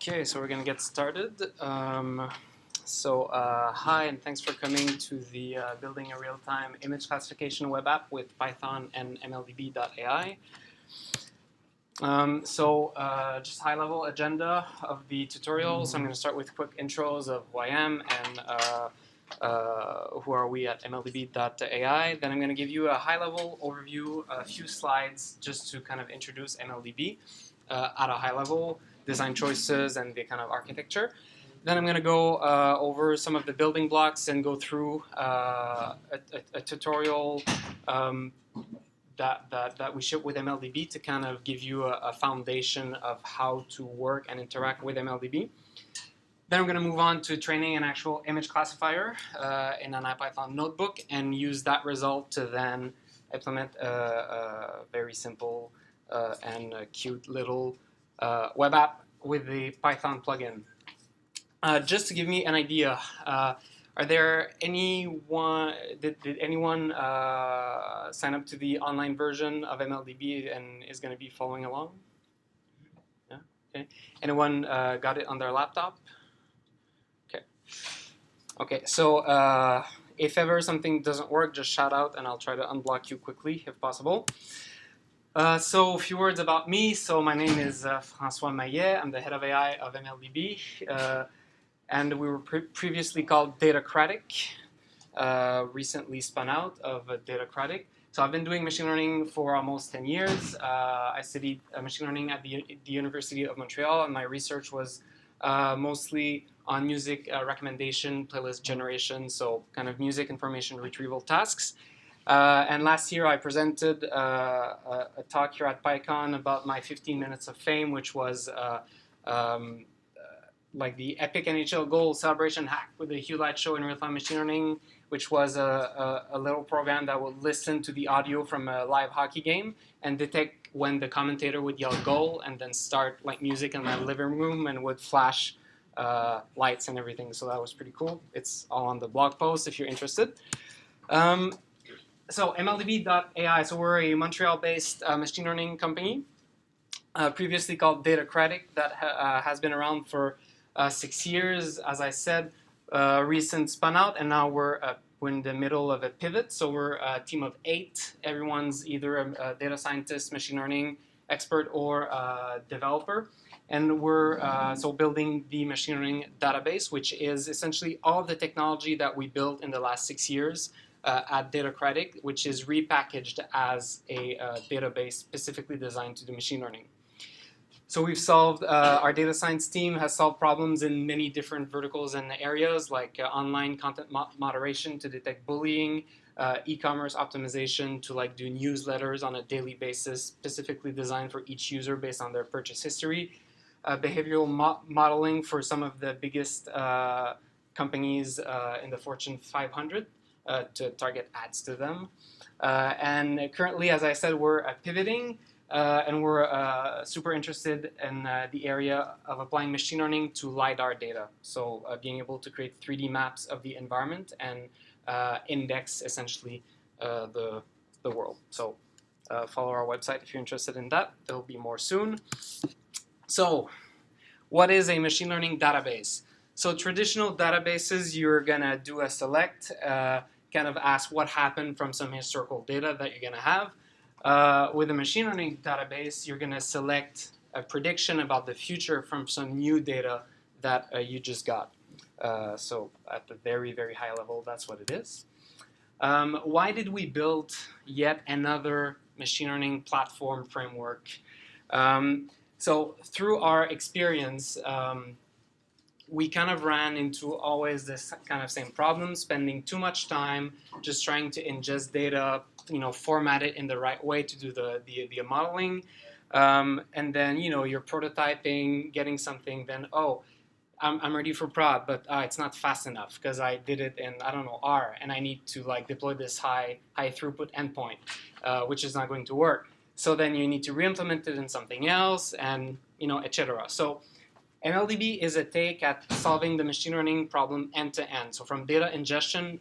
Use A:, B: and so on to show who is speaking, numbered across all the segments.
A: Okay, so we're going to get started. Hi, and thanks for coming to the Building a Real-Time Image Classification web app with Python and MLDB.ai. Just high-level agenda of the tutorial. So I'm going to start with quick intros of who I am and who are we at MLDB.ai. Then I'm going to give you a high-level overview, a few slides just to kind of introduce MLDB at a high level, design choices, and the kind of architecture. Then I'm going to go over some of the building blocks and go through a tutorial that we ship with MLDB to kind of give you a foundation of how to work and interact with MLDB. Then I'm going to move on to training an actual image classifier in an Ipython notebook and use that result to then implement a very simple and cute little web app with the Python plugin. Just to give me an idea, are there anyone, did anyone sign up to the online version of MLDB and is going to be following along? Yeah, okay. Anyone got it on their laptop? Okay. Okay, so if ever something doesn't work, just shout out and I'll try to unblock you quickly if possible. So a few words about me. So my name is François Maillet. I'm the head of AI of MLDB. And we were previously called Datacratic, recently spun out of Datacratic. So I've been doing machine learning for almost 10 years. I studied machine learning at the University of Montreal, and my research was mostly on music recommendation, playlist generation, so kind of music information retrieval tasks. And last year I presented a talk here at Pycon about my 15 minutes of fame, which was like the epic NHL goal celebration hack with the Hue Light Show in real-time machine learning, which was a little program that would listen to the audio from a live hockey game and detect when the commentator would yell goal and then start like music in the living room and would flash lights and everything. So that was pretty cool. It's all on the blog post if you're interested. So MLDB.ai, so we're a Montreal-based machine learning company, previously called Datacratic, that has been around for 6 years, as I said, recent spun out, and now we're in the middle of a pivot. So we're a team of 8. Everyone's either a data scientist, machine learning expert, or a developer. And we're so building the machine learning database, which is essentially all of the technology that we built in the last 6 years at Datacratic, which is repackaged as a database specifically designed to do machine learning. So we've solved, our data science team has solved problems in many different verticals and areas, like online content moderation to detect bullying, e-commerce optimization to like do newsletters on a daily basis, specifically designed for each user based on their purchase history, behavioral modeling for some of the biggest companies in the Fortune 500 to target ads to them. And currently, as I said, we're pivoting. And we're super interested in the area of applying machine learning to LiDAR data. So being able to create 3D maps of the environment and index essentially the world. So follow our website if you're interested in that. There'll be more soon. So what is a machine learning database? So traditional databases, you're going to do a select, kind of ask what happened from some historical data that you're going to have. With a machine learning database, you're going to select a prediction about the future from some new data that you just got. So at the very, very high level, that's what it is. Why did we build yet another machine learning platform framework? So through our experience, we kind of ran into always this kind of same problem, spending too much time just trying to ingest data, format it in the right way to do the modeling. And then, you're prototyping, getting something, then, oh, I'm ready for prod, but it's not fast enough because I did it in, I don't know, R, and I need to like deploy this high throughput endpoint, which is not going to work. So then you need to re-implement it in something else and, etc. So MLDB is a take at solving the machine learning problem end to end. So from data ingestion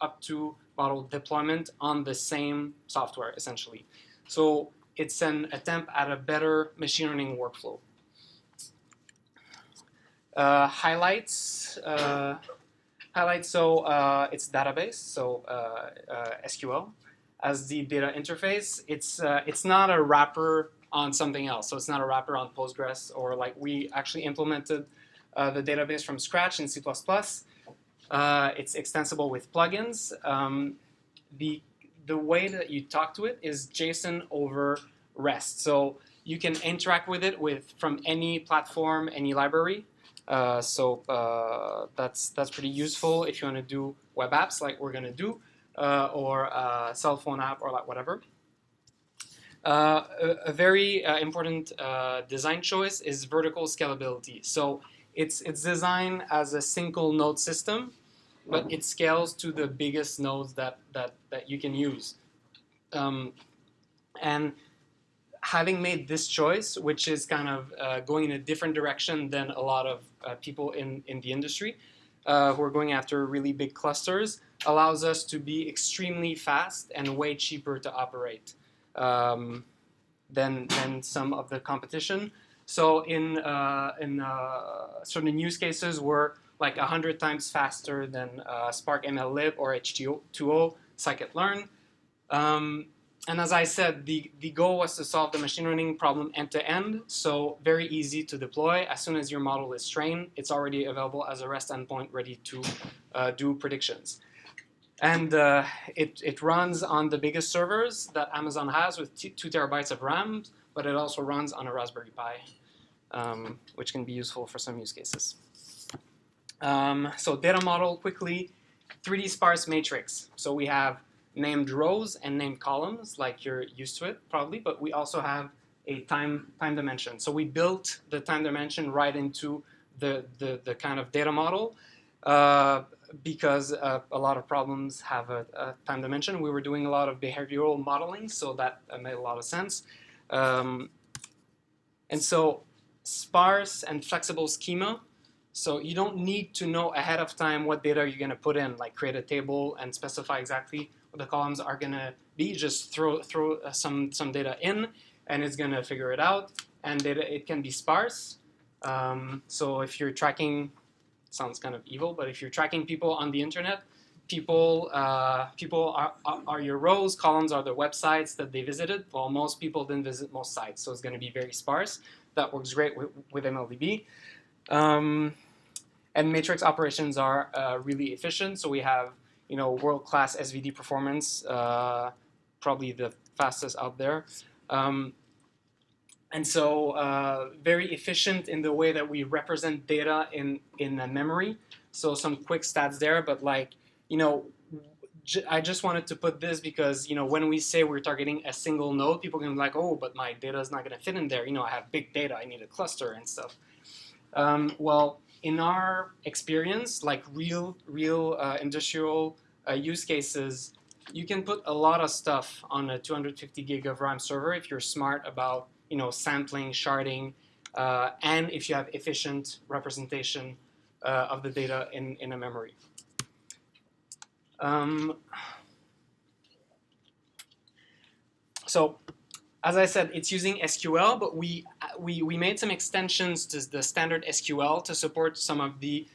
A: up to model deployment on the same software, essentially. So it's an attempt at a better machine learning workflow. Highlights. Highlights. So it's database. So SQL as the data interface. It's not a wrapper on something else. So it's not a wrapper on Postgres, or like we actually implemented the database from scratch in C++. It's extensible with plugins. The way that you talk to it is JSON over REST. So you can interact with it from any platform, any library. So that's pretty useful if you want to do web apps like we're going to do, or a cell phone app, or like whatever. A very important design choice is vertical scalability. So it's designed as a single node system, but it scales to the biggest nodes that you can use. And having made this choice, which is kind of going in a different direction than a lot of people in the industry who are going after really big clusters, allows us to be extremely fast and way cheaper to operate than some of the competition. So in certain use cases, we're like 100 times faster than Spark MLlib or H2O, scikit-learn. And as I said, the goal was to solve the machine learning problem end-to-end, so very easy to deploy. As soon as your model is trained, it's already available as a REST endpoint ready to do predictions. And it runs on the biggest servers that Amazon has with 2 terabytes of RAM, but it also runs on a Raspberry Pi, which can be useful for some use cases. So data model, quickly, 3D sparse matrix. So we have named rows and named columns, like you're used to it probably, but we also have a time dimension. So we built the time dimension right into the kind of data model because a lot of problems have a time dimension. We were doing a lot of behavioral modeling, so that made a lot of sense. And so sparse and flexible schema. So you don't need to know ahead of time what data you're going to put in, like create a table and specify exactly what the columns are going to be. Just throw some data in, and it's going to figure it out. And it can be sparse. So if you're tracking, sounds kind of evil, but if you're tracking people on the internet, people are your rows, columns are the websites that they visited. Well, most people didn't visit most sites, so it's going to be very sparse. That works great with MLDB. And matrix operations are really efficient. So we have, world-class SVD performance, probably the fastest out there. And so very efficient in the way that we represent data in memory. So some quick stats there, but I just wanted to put this because, when we say we're targeting a single node, people can be like, oh, but my data is not going to fit in there. I have big data. I need a cluster and stuff. Well, in our experience, like real industrial use cases, you can put a lot of stuff on a 250 gig of RAM server if you're smart about sampling, sharding, and if you have efficient representation of the data in a memory. So, as I said, it's using SQL, but we made some extensions to the standard SQL to support some of the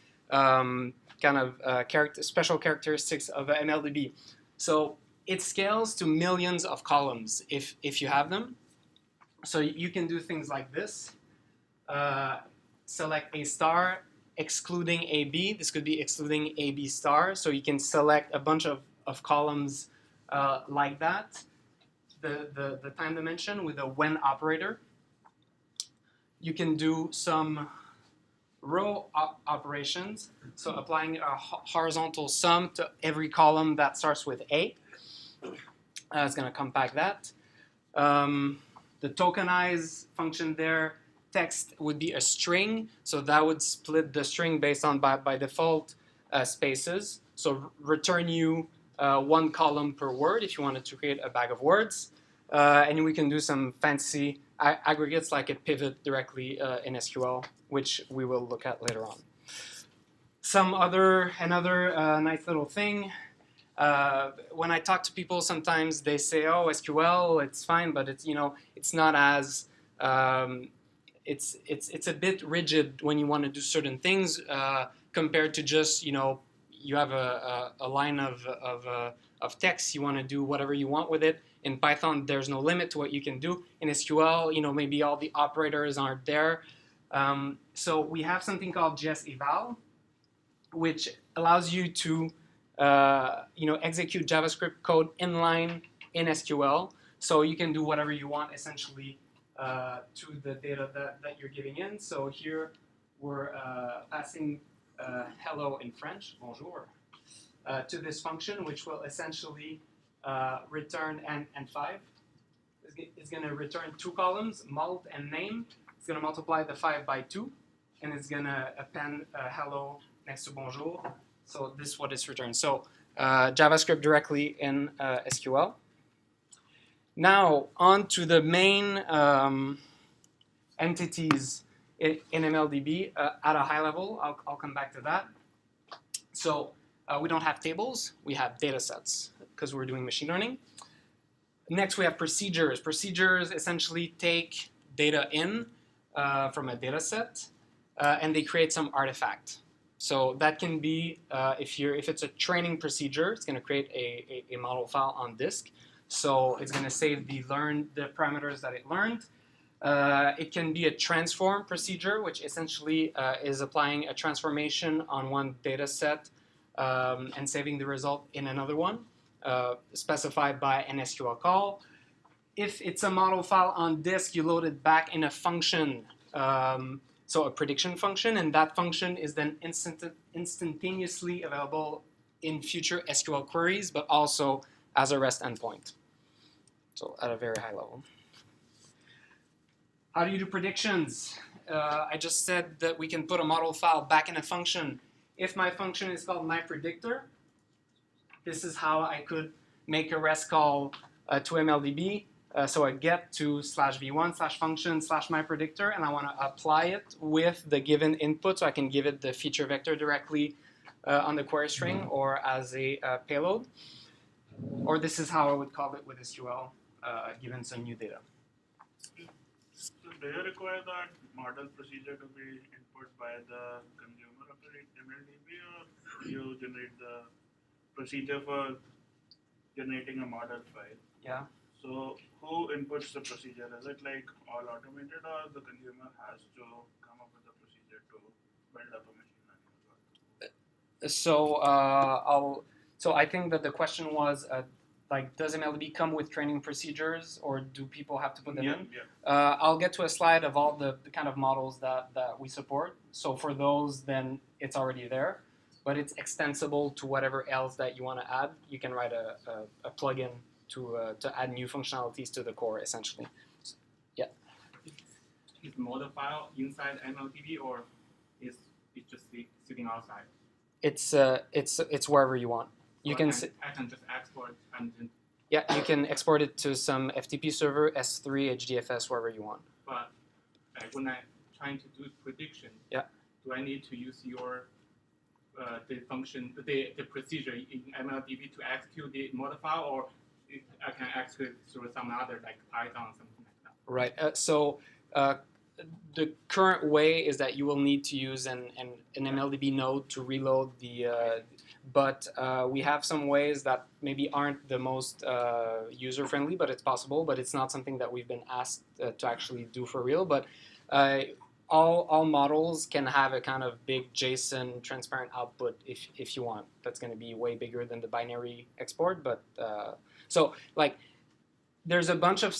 A: special characteristics of MLDB. So it scales to millions of columns if you have them. So you can do things like this. Select A star, excluding AB. This could be excluding AB star. So you can select a bunch of columns like that. The time dimension with a when operator. You can do some row operations, so applying a horizontal sum to every column that starts with A. It's going to compact that. The tokenize function there, text would be a string, so that would split the string based on by default spaces. So return you one column per word if you wanted to create a bag of words. And we can do some fancy aggregates like a pivot directly in SQL, which we will look at later on. Another nice little thing. When I talk to people, sometimes they say, "Oh, SQL, it's fine," but it's not as it's a bit rigid when you want to do certain things compared to just, you have a line of text, you want to do whatever you want with it. In Python, there's no limit to what you can do. In SQL, maybe all the operators aren't there. So we have something called JS-eval, which allows you to execute JavaScript code inline in SQL. So you can do whatever you want, essentially, to the data that you're giving in. So here we're passing hello in French, bonjour, to this function, which will essentially return n5. It's going to return two columns, mult and name. It's going to multiply the 5 by 2, and it's going to append hello next to bonjour. So this is what it's returned. So JavaScript directly in SQL. Now on to the main entities in MLDB at a high level. I'll come back to that. So we don't have tables, we have data sets because we're doing machine learning. Next we have procedures. Procedures essentially take data in from a data set and they create some artifact. So that can be, if it's a training procedure, it's going to create a model file on disk. So it's going to save the parameters that it learned. It can be a transform procedure, which essentially is applying a transformation on one data set and saving the result in another one, specified by an SQL call. If it's a model file on disk, you load it back in a function, so a prediction function, and that function is then instantaneously available in future SQL queries, but also as a REST endpoint. So at a very high level. How do you do predictions? I just said that we can put a model file back in a function. If my function is called myPredictor, this is how I could make a REST call to MLDB. So I get to /v1/function/myPredictor, and I want to apply it with the given input, so I can give it the feature vector directly on the query string or as a payload. Or this is how I would call it with SQL, given some new data.
B: So do you require that model procedure to be input by the consumer of the MLDB, or you generate the procedure for generating a model file?
A: Yeah.
B: So who inputs the procedure? Is it like all automated, or the consumer has to come up with a procedure to build up a machine learning algorithm?
A: So I think that the question was, does MLDB come with training procedures, or do people have to put them in?
B: Yeah.
A: I'll get to a slide of all the kind of models that we support. So for those, then it's already there, but it's extensible to whatever else that you want to add. You can write a plugin to add new functionalities to the core, essentially. Yeah.
C: Is model file inside MLDB, or is it just sitting outside?
A: It's wherever you want. I can just
C: export and then.
A: Yeah, you can export it to some FTP server, S3, HDFS, wherever you want.
C: But when I'm trying to do prediction,
A: yeah,
C: do I need to use your the function, the procedure in MLDB to execute the model file, or I can execute through some other like Python or something like that?
A: Right. The current way is that you will need to use an MLDB node to reload the. But we have some ways that maybe aren't the most user-friendly, but it's possible. But it's not something that we've been asked to actually do for real. But all models can have a kind of big JSON transparent output if you want. That's going to be way bigger than the binary export. But so like, there's a bunch of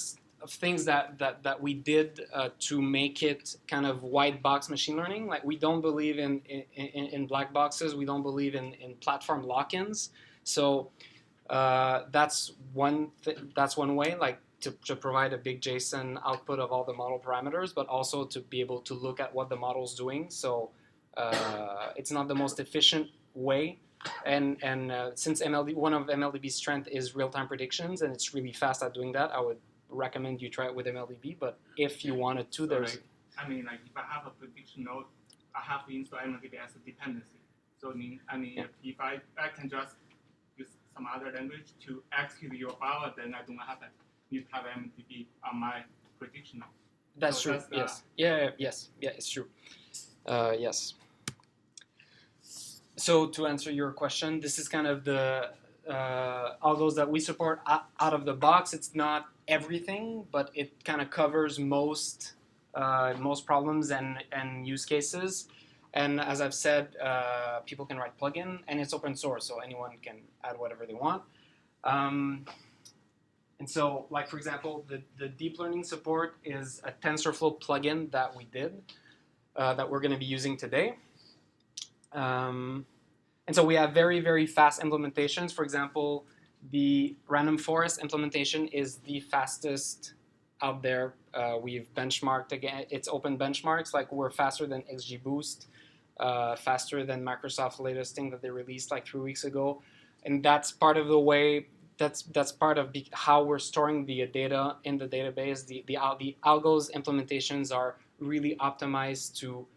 A: things that we did to make it kind of white box machine learning. Like, we don't believe in black boxes. We don't believe in platform lock-ins. So that's one way, like to provide a big JSON output of all the model parameters, but also to be able to look at what the model's doing. So it's not the most efficient way. And since one of MLDB's strength is real-time predictions, and it's really fast at doing that, I would recommend you try it with MLDB. But if you wanted to, there's...
C: if I have a prediction node, I have to install MLDB as a dependency. So if I can just use some other language to execute your file, then I don't have to need to have MLDB on my prediction node.
A: That's
C: So
A: true.
C: that's the-
A: Yes. Yeah. Yes. Yeah. It's true. Yes. So to answer your question, this is kind of the algos that we support out of the box. It's not everything, but it kind of covers most problems and use cases. And as I've said, people can write plugin, and it's open source, so anyone can add whatever they want. And so, like for example, the deep learning support is a TensorFlow plugin that we did that we're going to be using today. And so we have very, very fast implementations. For example, the random forest implementation is the fastest out there. We've benchmarked, again, it's open benchmarks, like we're faster than XGBoost, faster than Microsoft's latest thing that they released like 3 weeks ago. And that's part of the way, that's part of how we're storing the data in the database. The algos implementations are really optimized to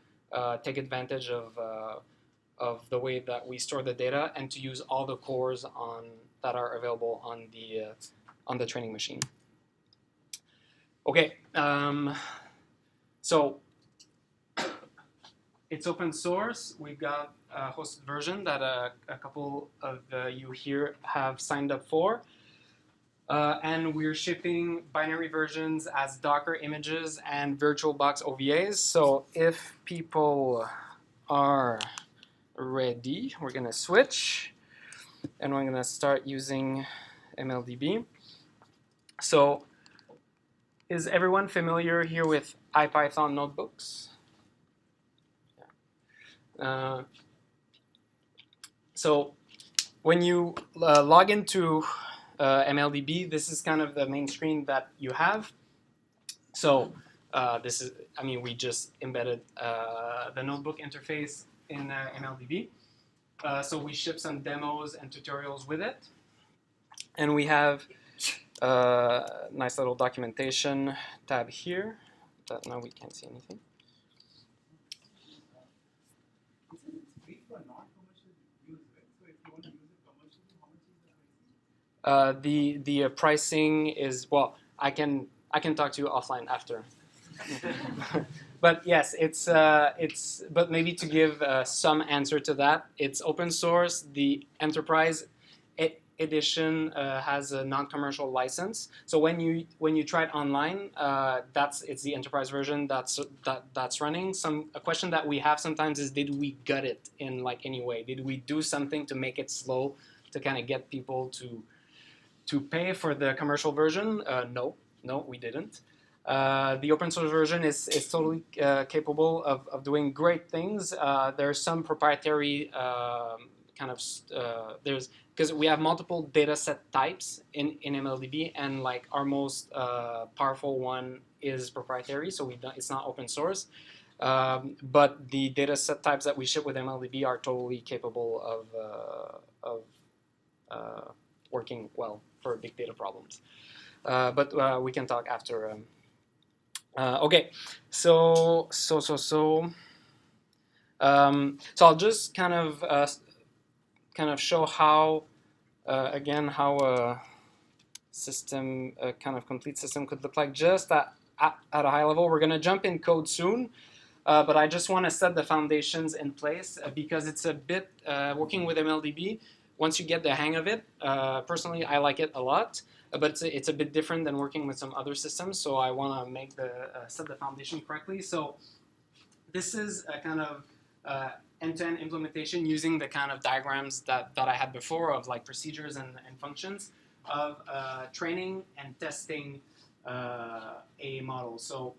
A: take advantage of the way that we store the data and to use all the cores that are available on the training machine. Okay, so it's open source. We've got a hosted version that a couple of you here have signed up for. And we're shipping binary versions as Docker images and VirtualBox OVAs. So if people are ready, we're going to switch. And we're going to start using MLDB. So is everyone familiar here with Ipython Notebooks? So when you log into MLDB, this is kind of the main screen that you have. So this is, I mean, we just embedded the notebook interface in MLDB. So we ship some demos and tutorials with it. And we have a nice little documentation tab here. But now we can't see anything. The pricing is, well, I can talk to you offline after. But yes, but maybe to give some answer to that, it's open source. The enterprise edition has a non-commercial license. So when you try it online, it's the enterprise version that's running. A question that we have sometimes is, did we gut it in like any way? Did we do something to make it slow to kind of get people to pay for the commercial version? No, we didn't. The open source version is totally capable of doing great things. There's some proprietary because we have multiple data set types in MLDB, and like our most powerful one is proprietary, so it's not open source. But the data set types that we ship with MLDB are totally capable of working well for big data problems. But we can talk after. Okay, so I'll just kind of show how how a system, a kind of complete system could look like just at a high level. We're gonna jump in code soon, but I just want to set the foundations in place because it's a bit working with MLDB. Once you get the hang of it, personally, I like it a lot. But it's a bit different than working with some other systems, so I want to make set the foundation correctly. So this is a kind of end-to-end implementation using the kind of diagrams that I had before of like procedures and functions of training and testing a model. So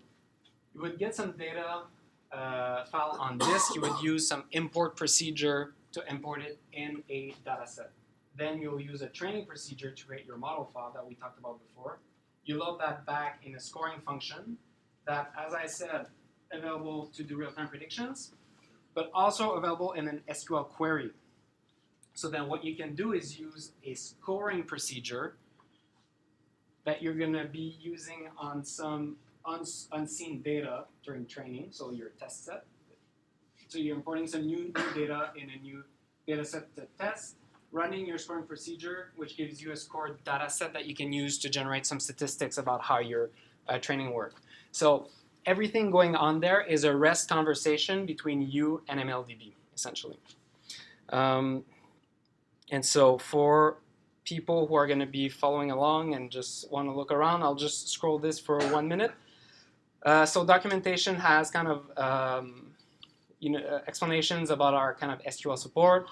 A: you would get some data file on disk. You would use some import procedure to import it in a data set. Then you'll use a training procedure to create your model file that we talked about before. You load that back in a scoring function that, as I said, available to do real-time predictions, but also available in an SQL query. So then what you can do is use a scoring procedure that you're going to be using on some unseen data during training, so your test set. So you're importing some new data in a new data set to test, running your scoring procedure, which gives you a scored data set that you can use to generate some statistics about how your training worked. So everything going on there is a REST conversation between you and MLDB, essentially. And so for people who are going to be following along and just want to look around, I'll just scroll this for 1 minute. So documentation has kind of explanations about our kind of SQL support,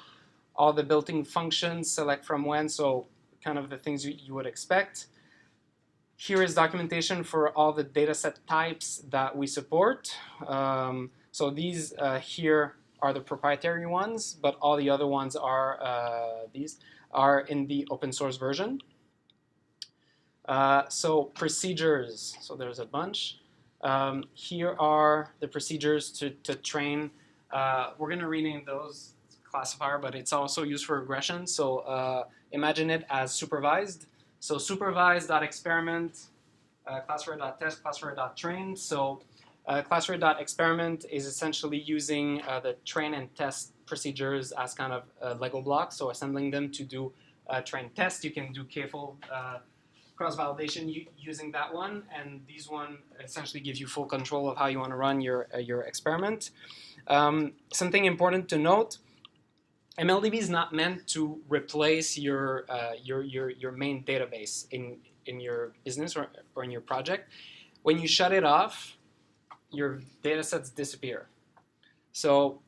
A: all the built-in functions, select from when, so kind of the things you would expect. Here is documentation for all the dataset types that we support. So these here are the proprietary ones, but all the other ones are these are in the open source version. So procedures, so there's a bunch. Here are the procedures to train. We're going to rename those classifier, but it's also used for regression. So imagine it as supervised. So supervised.experiment, classifier.test, classifier.train. So classifier.experiment is essentially using the train and test procedures as kind of Lego blocks. So assembling them to do train test. You can do k-fold cross-validation using that one. And these one essentially gives you full control of how you want to run your experiment. Something important to note, MLDB is not meant to replace your main database in your business or in your project. When you shut it off, your data sets disappear. So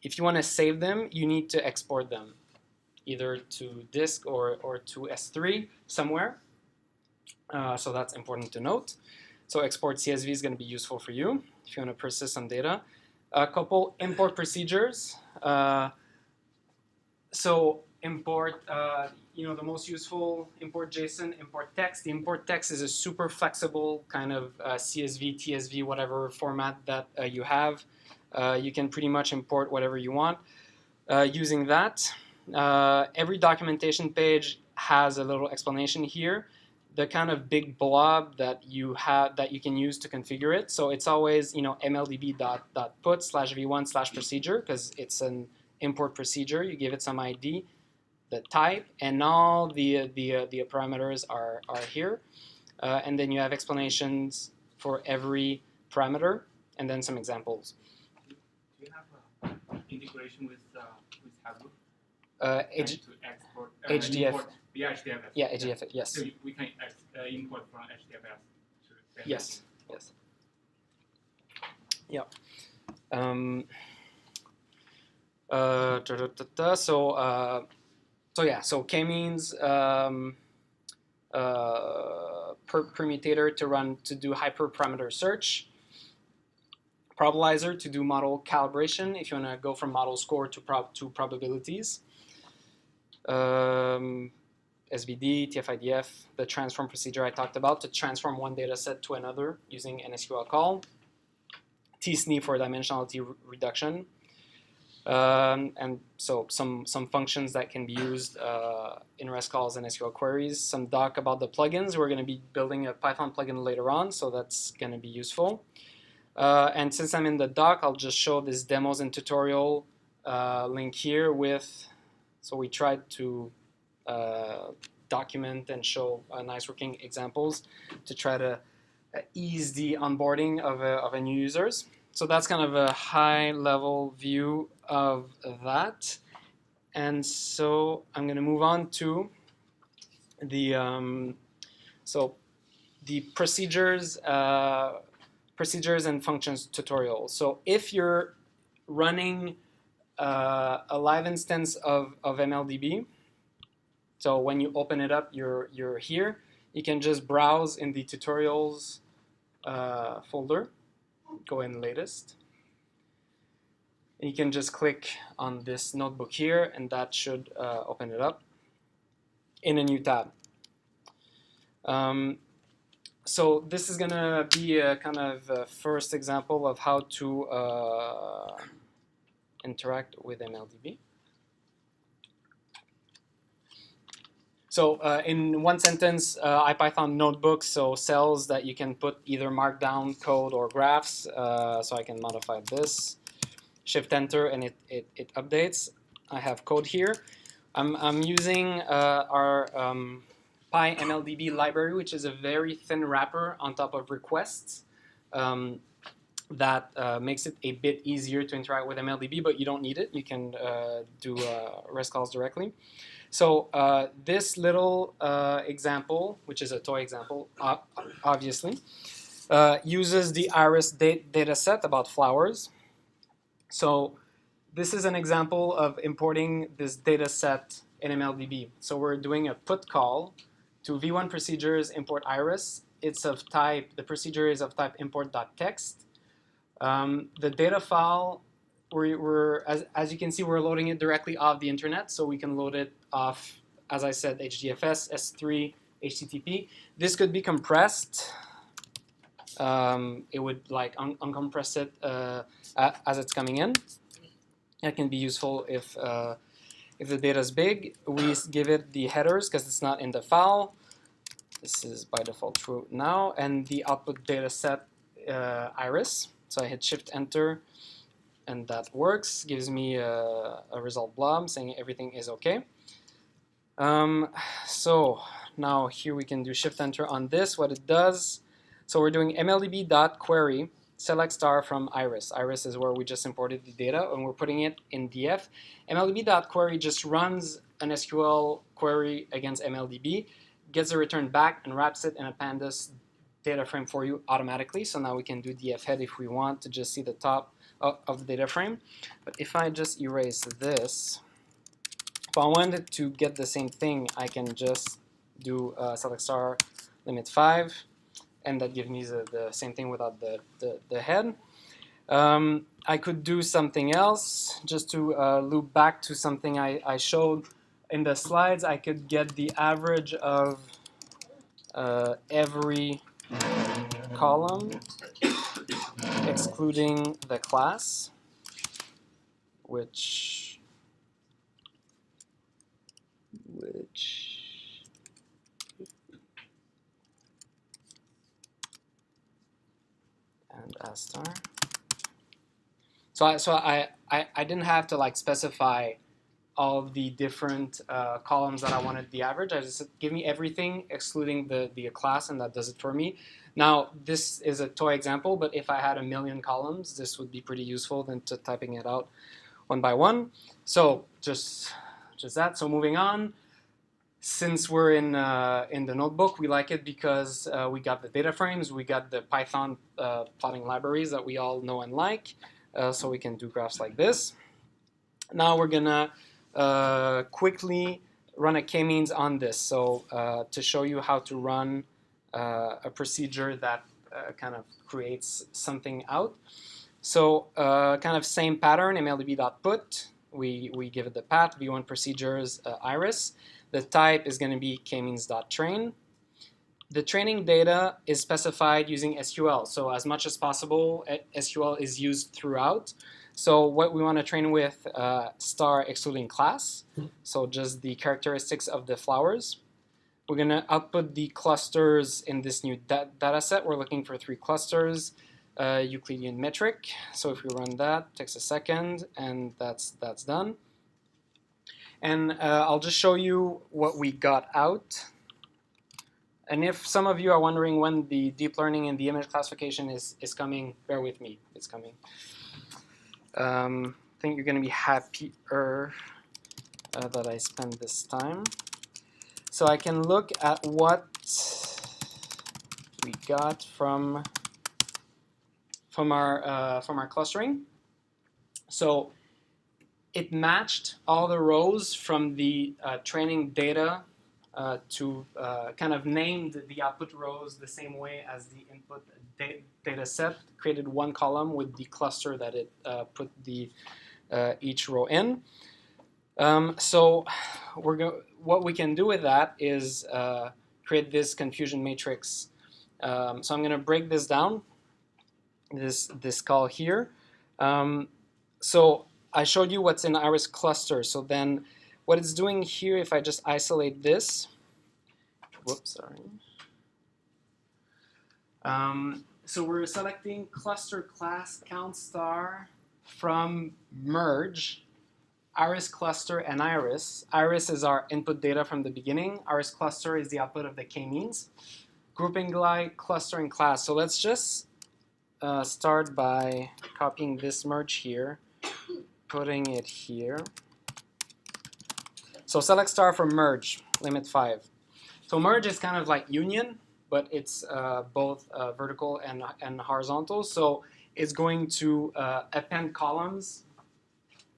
A: if you want to save them, you need to export them either to disk or to S3 somewhere. So that's important to note. So export CSV is going to be useful for you if you want to persist some data. A couple import procedures. So import, the most useful, import JSON, import text. The import text is a super flexible kind of CSV, TSV, whatever format that you have. You can pretty much import whatever you want using that. Every documentation page has a little explanation here. The kind of big blob that you have that you can use to configure it. So it's always mldb.put/v1/procedure because it's an import procedure. You give it some ID, the type, and all the parameters are here. And then you have explanations for every parameter, and then some examples.
C: Do you have integration with Hadoop?
A: To
C: export
A: HDF.
C: Import via HDFS.
A: Yeah, HDFS. Yes.
C: So we can import from HDFS to
A: Yes. Yes. Yeah. So k-means permutator to do hyperparameter search, probabilizer to do model calibration if you want to go from model score to probabilities, SVD, TF-IDF, the transform procedure I talked about to transform one data set to another using an SQL call, tsni for dimensionality reduction. And so some functions that can be used in REST calls and SQL queries. Some doc about the plugins. We're going to be building a Python plugin later on, so that's going to be useful. And since I'm in the doc, I'll just show this demos and tutorial link here with, so we tried to document and show nice working examples to try to ease the onboarding of a new users. So that's kind of a high-level view of that. And so I'm going to move on to the procedures and functions tutorial. So if you're running a live instance of MLDB, so when you open it up, you're here. You can just browse in the tutorials folder. Go in latest. And you can just click on this notebook here, and that should open it up in a new tab. So this is going to be a kind of a first example of how to interact with MLDB. So in one sentence, Ipython Notebooks, so cells that you can put either markdown code or graphs. So I can modify this. Shift-Enter, and it updates. I have code here. I'm using our PyMLDB library, which is a very thin wrapper on top of requests. that makes it a bit easier to interact with MLDB, but you don't need it. You can do REST calls directly. So this little example, which is a toy example, obviously, uses the iris data set about flowers. So this is an example of importing this data set in MLDB. So we're doing a put call to v1 procedures import iris. It's of type, the procedure is of type import.text. The data file, as you can see, we're loading it directly off the internet, so we can load it off, as I said, HDFS, S3, HTTP. This could be compressed. It would like uncompress it as it's coming in. That can be useful if the data is big. We give it the headers because it's not in the file. This is by default true now, and the output data set iris. So I hit Shift Enter, and that works. Gives me a result blob saying everything is okay. So now here we can do Shift Enter on this. What it does, so we're doing mldb.query select star from iris. Iris is where we just imported the data, and we're putting it in df. mldb.query just runs an SQL query against MLDB, gets a return back, and wraps it in a pandas data frame for you automatically. So now we can do df head if we want to just see the top of the data frame. But if I just erase this, if I wanted to get the same thing, I can just do select star limit 5, and that gives me the same thing without the head. I could do something else just to loop back to something I showed in the slides. I could get the average of every column excluding the class, which and as star. So I didn't have to like specify all of the different columns that I wanted the average. I just said, give me everything excluding the class, and that does it for me. Now, this is a toy example, but if I had 1 million columns, this would be pretty useful than to typing it out one by one. So just that. So moving on, since we're in the notebook, we like it because we got the data frames, we got the Python plotting libraries that we all know and like, so we can do graphs like this. Now we're gonna quickly run a k-means on this, so to show you how to run a procedure that kind of creates something out. So kind of same pattern, mldb.put, we give it the path, v1 procedures iris. The type is going to be k-means.train. The training data is specified using SQL, so as much as possible, SQL is used throughout. So what we want to train with, star excluding class, so just the characteristics of the flowers. We're going to output the clusters in this new data set. We're looking for 3 clusters, Euclidean metric. So if we run that, takes a second, and that's done. And I'll just show you what we got out. And if some of you are wondering when the deep learning and the image classification is coming, bear with me, it's coming. I think you're going to be happier that I spent this time. So I can look at what we got from our clustering. So it matched all the rows from the training data to kind of named the output rows the same way as the input data set, created one column with the cluster that it put the each row in. So what we can do with that is create this confusion matrix. So I'm going to break this down, this call here. So I showed you what's in iris cluster. So then what it's doing here, if I just isolate this, whoops, sorry. So we're selecting cluster class count star from merge, iris cluster and iris. Iris is our input data from the beginning. Iris cluster is the output of the k-means. Grouping like cluster and class. So let's just start by copying this merge here, putting it here. So select star for merge, limit 5. So merge is kind of like union, but it's both vertical and horizontal. So it's going to append columns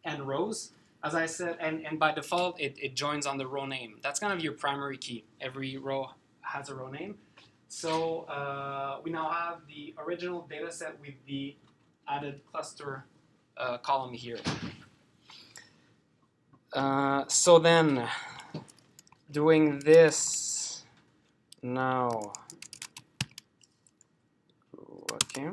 A: and rows, as I said, and by default it joins on the row name. That's kind of your primary key. Every row has a row name. So we now have the original data set with the added cluster column here. So then, doing this now, okay.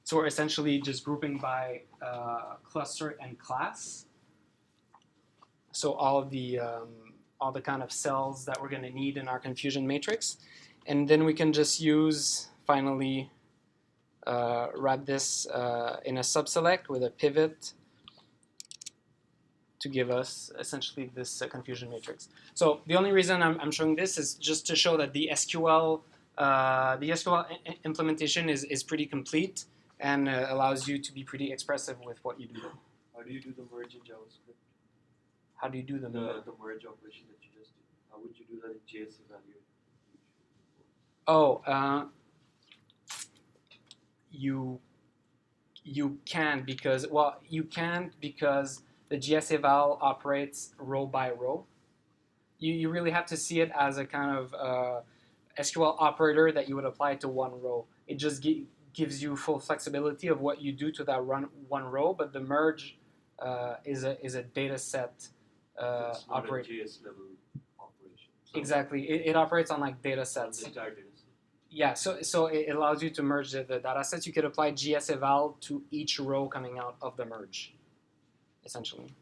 A: So we're essentially just grouping by cluster and class. So all the kind of cells that we're going to need in our confusion matrix, and then we can just use finally wrap this in a subselect with a pivot to give us essentially this confusion matrix. So the only reason I'm showing this is just to show that the SQL implementation is pretty complete and allows you to be pretty expressive with what you do.
D: How do you do the merge in JavaScript?
A: How do you do
D: The merge operation that you just did. How would you do that in JS evaluate?
A: Oh, you can't because the GS eval operates row by row. You really have to see it as a kind of SQL operator that you would apply to one row. It just gives you full flexibility of what you do to that one row, but the merge is a data set operation.
D: JS level operation. So
A: exactly, it operates on like data sets.
D: the entire data set.
A: Yeah, so it allows you to merge the data sets. You could apply GS eval to each row coming out of the merge, essentially.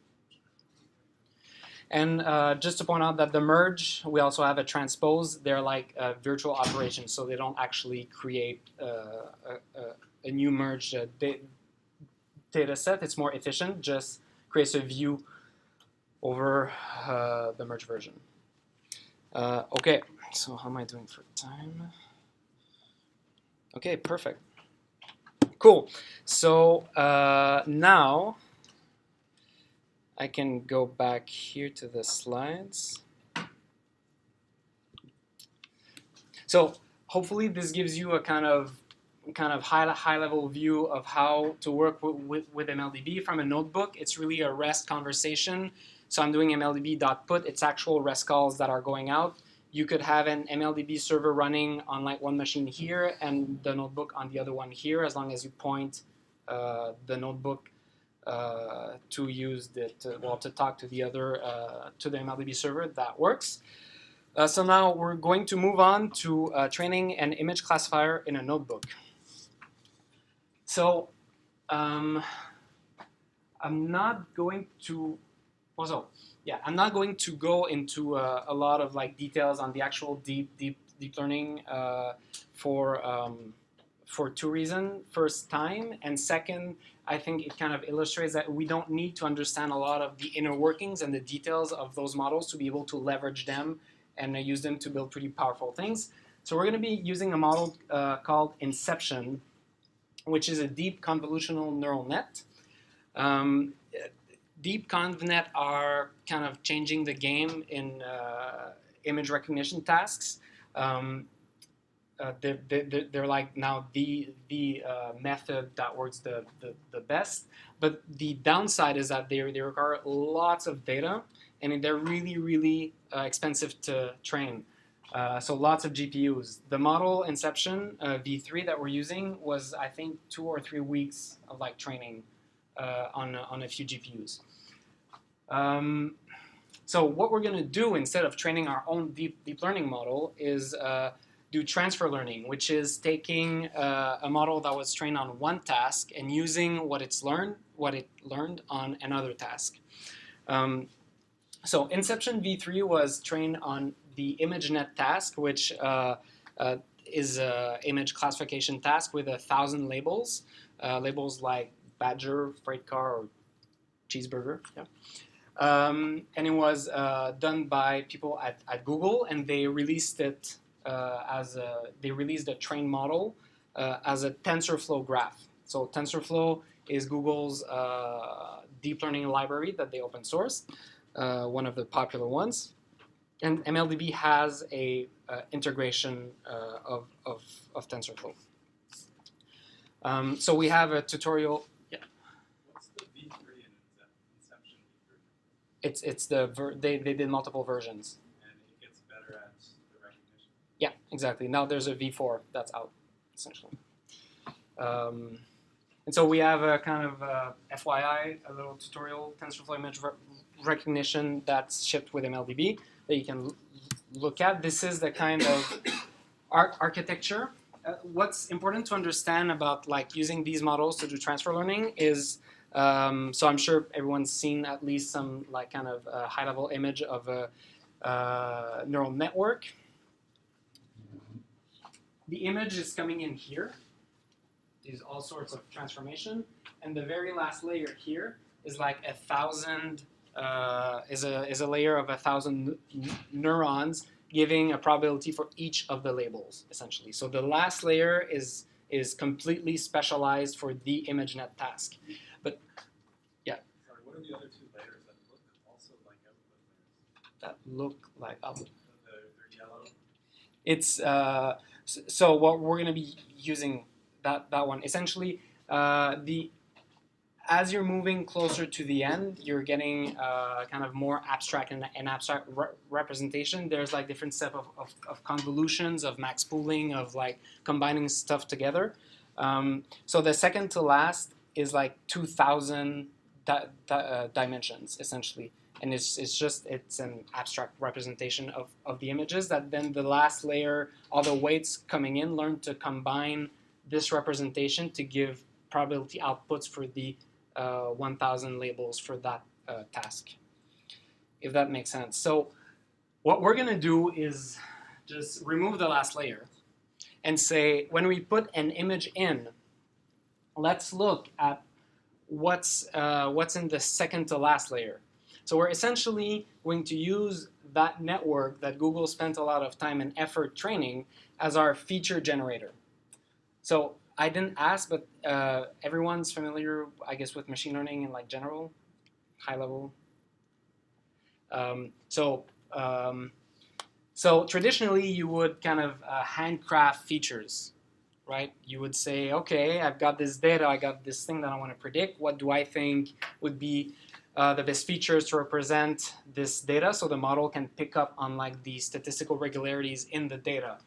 A: And just to point out that the merge, we also have a transpose. They're like virtual operations, so they don't actually create a new merge data set. It's more efficient, just creates a view over the merge version. Okay, so how am I doing for time? Okay, perfect. Cool. So now I can go back here to the slides. So hopefully this gives you a kind of high level view of how to work with MLDB from a notebook. It's really a REST conversation. So I'm doing MLDB.put. It's actual REST calls that are going out. You could have an MLDB server running on like one machine here and the notebook on the other one here, as long as you point the notebook to use to talk to the other to the MLDB server. That works. So now we're going to move on to training an image classifier in a notebook. So I'm not going to I'm not going to go into a lot of like details on the actual deep learning for two reasons. First, time, and second, I think it kind of illustrates that we don't need to understand a lot of the inner workings and the details of those models to be able to leverage them and use them to build pretty powerful things. So we're going to be using a model called Inception, which is a deep convolutional neural net. Deep ConvNet are kind of changing the game in image recognition tasks. They're like now the method that works the best. But the downside is that they require lots of data, and they're really expensive to train. So lots of GPUs. The model Inception V3 that we're using was, I think, 2 or 3 weeks of like training on a few GPUs. So what we're going to do instead of training our own deep learning model is do transfer learning, which is taking a model that was trained on one task and using what it learned on another task. So Inception V3 was trained on the ImageNet task, which is an image classification task with 1,000 labels, labels like badger, freight car, or cheeseburger. Yeah. And it was done by people at Google, and they released it they released a trained model as a TensorFlow graph. So TensorFlow is Google's deep learning library that they open source, one of the popular ones. And MLDB has a integration of TensorFlow. So we have a tutorial. Yeah.
E: What's the V3 in Inception V3?
A: It's they did multiple versions.
E: And it gets better at the recognition.
A: Yeah, exactly. Now there's a V4 that's out, essentially. And so we have a kind of FYI, a little tutorial TensorFlow image recognition that's shipped with MLDB that you can look at. This is the kind of architecture. What's important to understand about like using these models to do transfer learning is, so I'm sure everyone's seen at least some like kind of high-level image of a neural network. The image is coming in here. There's all sorts of transformation, and the very last layer here is like 1,000 is a layer of 1,000 neurons, giving a probability for each of the labels, essentially. So the last layer is completely specialized for the ImageNet task. But yeah.
E: Sorry, what are the other two layers that look also like output layers?
A: That look like output.
E: They're yellow.
A: It's so what we're going to be using that one essentially as you're moving closer to the end, you're getting kind of more abstract and abstract representation. There's like different set of convolutions, of max pooling, of like combining stuff together. So the second to last is like 2,000 dimensions essentially, and it's an abstract representation of the images that then the last layer, all the weights coming in, learn to combine this representation to give probability outputs for the 1,000 labels for that task, if that makes sense. So what we're going to do is just remove the last layer and say, when we put an image in, let's look at what's in the second to last layer. So we're essentially going to use that network that Google spent a lot of time and effort training as our feature generator. So I didn't ask, but everyone's familiar, I guess, with machine learning in like general, high level. So traditionally, you would kind of handcraft features, right? You would say, okay, I've got this data, I got this thing that I want to predict. What do I think would be the best features to represent this data so the model can pick up on like the statistical regularities in the data?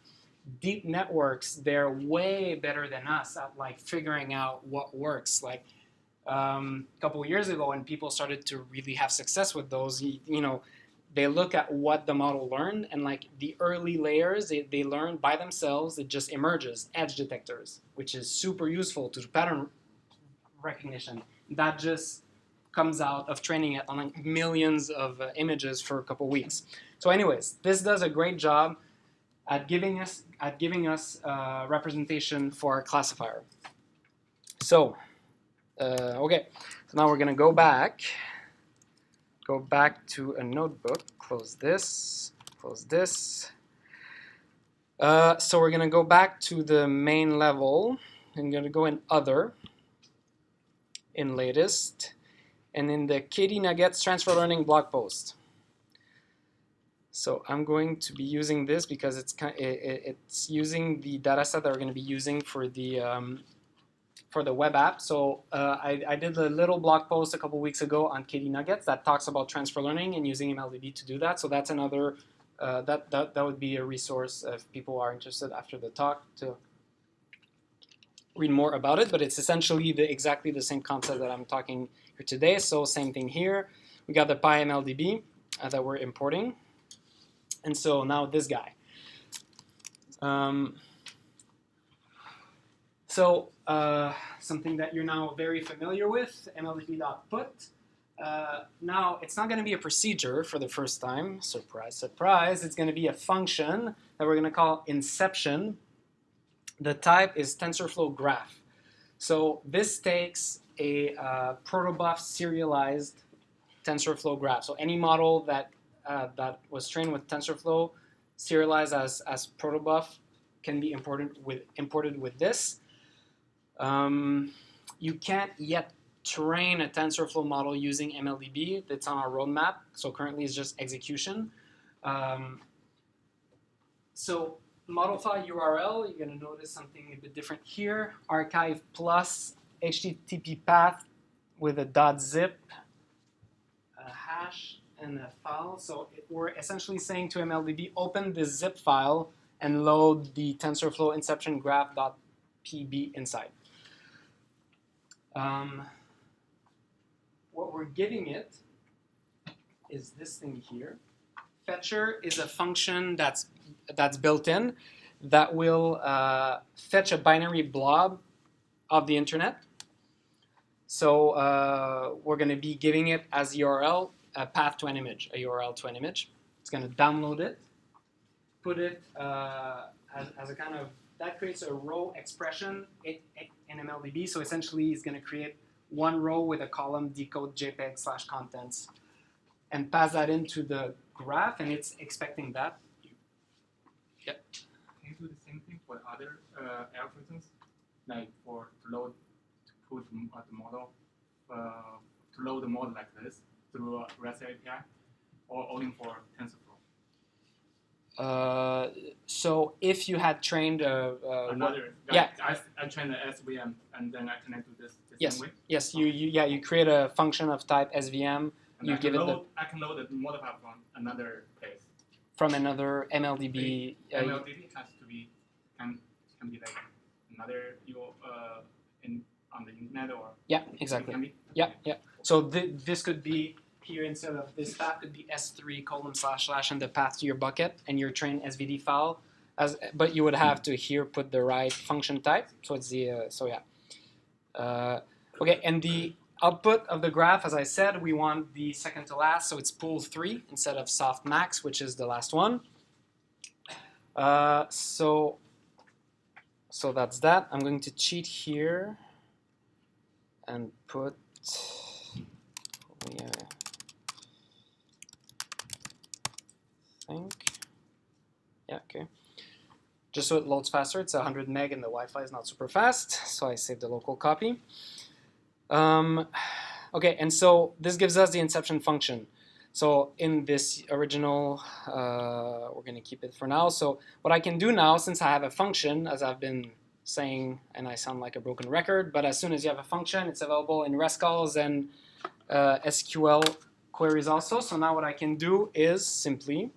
A: Deep networks, they're way better than us at like figuring out what works. Like a couple of years ago when people started to really have success with those, you know, they look at what the model learned, and like the early layers they learn by themselves, it just emerges, edge detectors, which is super useful to pattern recognition. That just comes out of training it on like millions of images for a couple of weeks. So anyways, this does a great job at giving us representation for our classifier. So, okay, so now we're gonna go back to a notebook, close this. So we're gonna go back to the main level. I'm gonna go in other, in latest, and in the KD Nuggets transfer learning blog post. So I'm going to be using this because it's using the dataset that we're going to be using for the web app. So I did a little blog post a couple weeks ago on KD Nuggets that talks about transfer learning and using MLDB to do that. So that's another that would be a resource if people are interested after the talk to read more about it. But it's essentially exactly the same concept that I'm talking here today. So same thing here. We got the PyMLDB that we're importing. And so now this guy. Something that you're now very familiar with, MLDB.put. Now, it's not going to be a procedure for the first time. Surprise, surprise. It's going to be a function that we're going to call inception. The type is TensorFlow graph. So this takes a protobuf serialized TensorFlow graph. So any model that was trained with TensorFlow, serialized as protobuf, can be imported with this. You can't yet train a TensorFlow model using MLDB. That's on our roadmap. So currently it's just execution. So model file URL, you're going to notice something a bit different here. Archive plus HTTP path with a .zip, a hash, and a file. So we're essentially saying to MLDB, open this zip file and load the TensorFlow inception graph.pb inside. What we're giving it is this thing here. Fetcher is a function that's built in that will fetch a binary blob of the internet. So we're going to be giving it as URL a path to an image, a URL to an image. It's going to download it, put it as a kind of, that creates a row expression in MLDB. So essentially it's going to create one row with a column decode JPEG / contents and pass that into the graph, and it's expecting that. Yep.
C: Can you do the same thing for other algorithms, like to put the model, to load the model like this through a REST API, or only for TensorFlow?
A: So if you had trained
C: another,
A: yeah,
C: I trained the SVM and then I connect to this
A: yes,
C: same way.
A: yes, you create a function of type SVM.
C: And
A: you
C: I
A: give it
C: I can load the model file from another place.
A: From another MLDB.
C: MLDB has to be can be like another on the internet, or
A: yeah, exactly.
C: Can be?
A: Yeah, yeah. So this could be here, instead of this path could be S3:/ and the path to your bucket and your train SVD file. But you would have to here put the right function type. So it's the okay, and the output of the graph, as I said, we want the second to last, so it's pool 3 instead of softmax, which is the last one. So that's that. I'm going to cheat here and put okay. Just so it loads faster, it's 100 meg and the Wi-Fi is not super fast, so I saved the local copy. Okay, and so this gives us the inception function. So in this original, we're going to keep it for now. So what I can do now, since I have a function, as I've been saying, and I sound like a broken record, but as soon as you have a function, it's available in REST calls and SQL queries also. So now what I can do is simply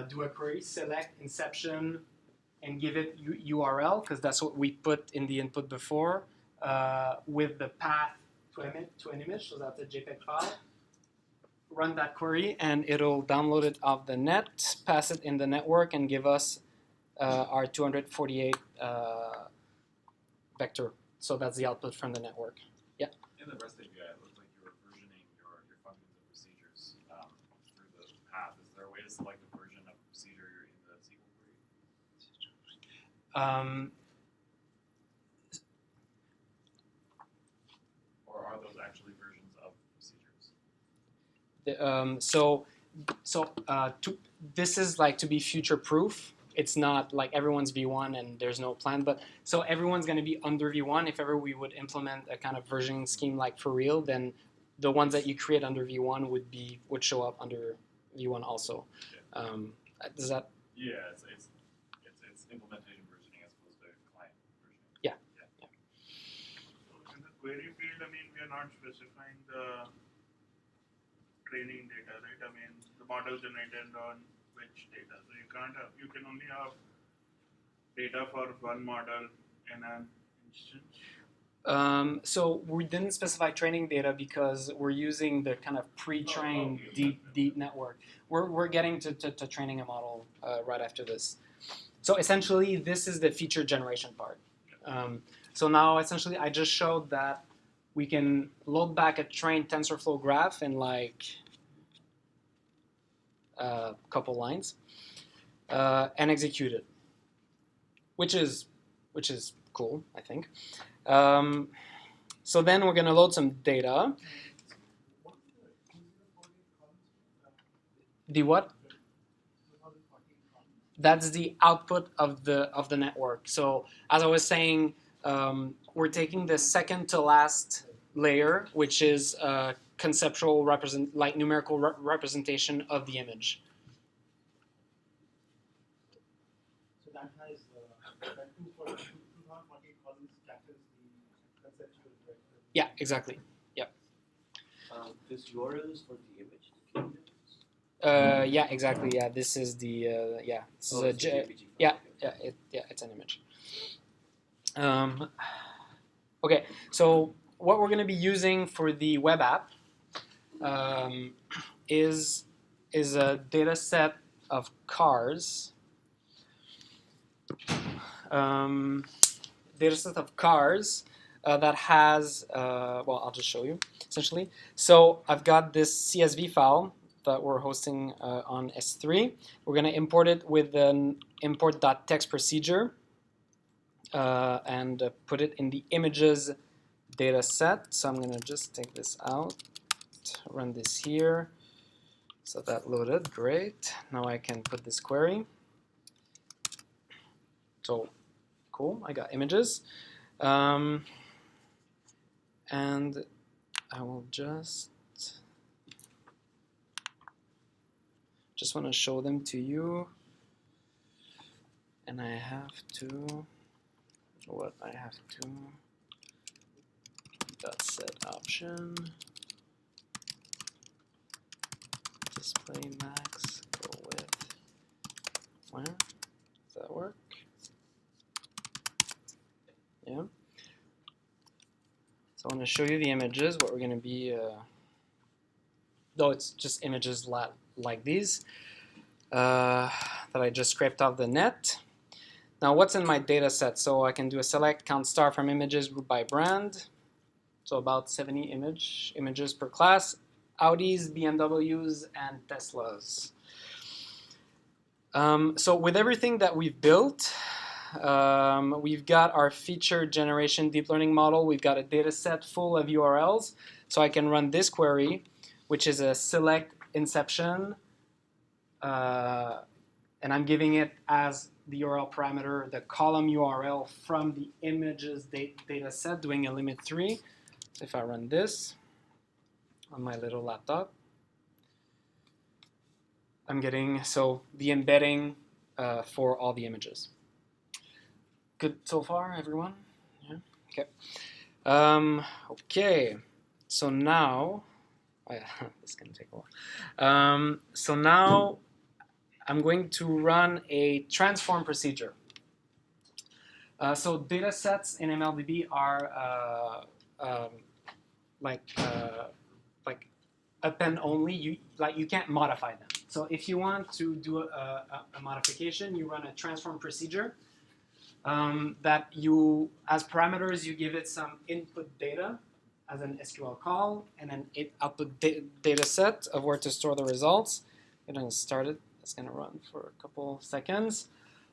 A: do a query, select inception, and give it URL, because that's what we put in the input before, with the path to an image, so that's a JPEG file. Run that query, and it'll download it off the net, pass it in the network, and give us our 248 vector. So that's the output from the network. Yeah?
E: In the REST API, it looked like you were versioning your functions and procedures through the path. Is there a way to select a version of a procedure in the SQL query? Or are those actually versions of procedures?
A: This is like to be future-proof. It's not like everyone's V1 and there's no plan, but so everyone's going to be under V1. If ever we would implement a kind of versioning scheme like for real, then the ones that you create under V1 would show up under V1 also.
E: Yeah.
A: Does that?
E: Yeah, it's implementation versioning as opposed to client versioning.
A: Yeah.
B: So in the query field, I mean, we are not specifying the training data, right? I mean, the model generated on which data. So you can only have data for one model in an instance.
A: So we didn't specify training data because we're using the kind of pre-trained deep network. We're getting to training a model right after this. So essentially, this is the feature generation part. So now essentially, I just showed that we can load back a trained TensorFlow graph in like a couple lines and execute it, which is cool, I think. So then we're going to load some data. The what? That's the output of the network. So as I was saying, we're taking the second to last layer, which is conceptual numerical representation of the image.
F: So that has that 240 columns captures the conceptual vector.
A: Yeah, exactly.
D: This URL is for the image, the clean image?
A: Yeah, exactly. Yeah, this is the This is a
D: it's the JPG
A: yeah,
D: file,
A: it's an image. Okay, so what we're going to be using for the web app is a data set of cars. Data set of cars that has, well, I'll just show you, essentially. So I've got this CSV file that we're hosting on S3. We're going to import it with an import.text procedure and put it in the images data set. So I'm going to just take this out, run this here. So that loaded, great. Now I can put this query. So cool, I got images. And I will just want to show them to you. And I have to, dot set option, display max, go with, where? Does that work? Yeah. So I want to show you the images, what we're going to be, though it's just images like these that I just scraped off the net. Now what's in my data set? So I can do a select count star from images group by brand. So about 70 images per class, Audis, BMWs, and Teslas. So with everything that we've built, we've got our feature generation deep learning model. We've got a data set full of URLs. So I can run this query, which is a select inception. And I'm giving it as the URL parameter, the column URL from the images data set, doing a limit 3. So if I run this on my little laptop, I'm getting, so the embedding for all the images. Good so far, everyone? Yeah. Okay. Okay. So now, oh yeah, this is gonna take a while. So now I'm going to run a transform procedure. So data sets in MLDB are like append only. You can't modify them. So if you want to do a modification, you run a transform procedure that you, as parameters, you give it some input data as an SQL call, and then it output data set of where to store the results. I'm going to start it. It's going to run for a couple seconds.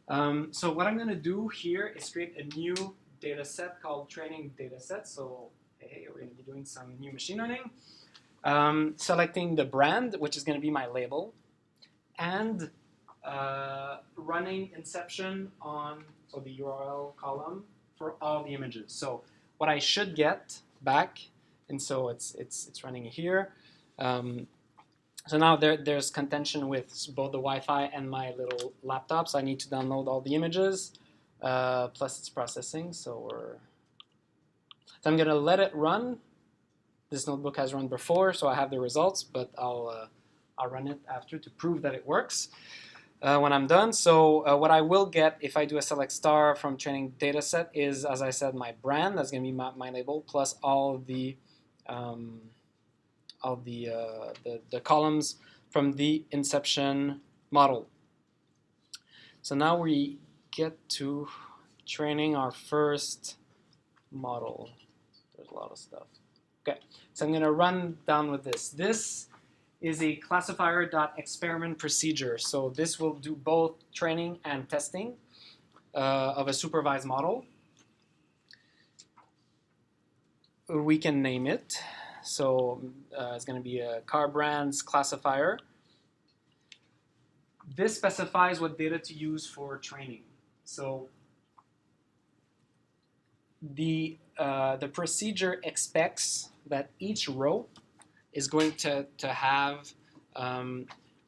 A: So what I'm going to do here is create a new data set called training data set. So hey, we're going to be doing some new machine learning. Selecting the brand, which is going to be my label, and running inception on the URL column for all the images. So what I should get back, and so it's running here. So now there's contention with both the Wi-Fi and my little laptop. So I need to download all the images, plus it's processing. So I'm gonna let it run. This notebook has run before, so I have the results, but I'll run it after to prove that it works when I'm done. So what I will get if I do a select star from training data set is, as I said, my brand. That's going to be my label, plus all the columns from the inception model. So now we get to training our first model. There's a lot of stuff. Okay, so I'm going to run down with this. This is a classifier.experiment procedure. So this will do both training and testing of a supervised model. We can name it. So it's going to be a car brands classifier. this specifies what data to use for training. So the procedure expects that each row is going to have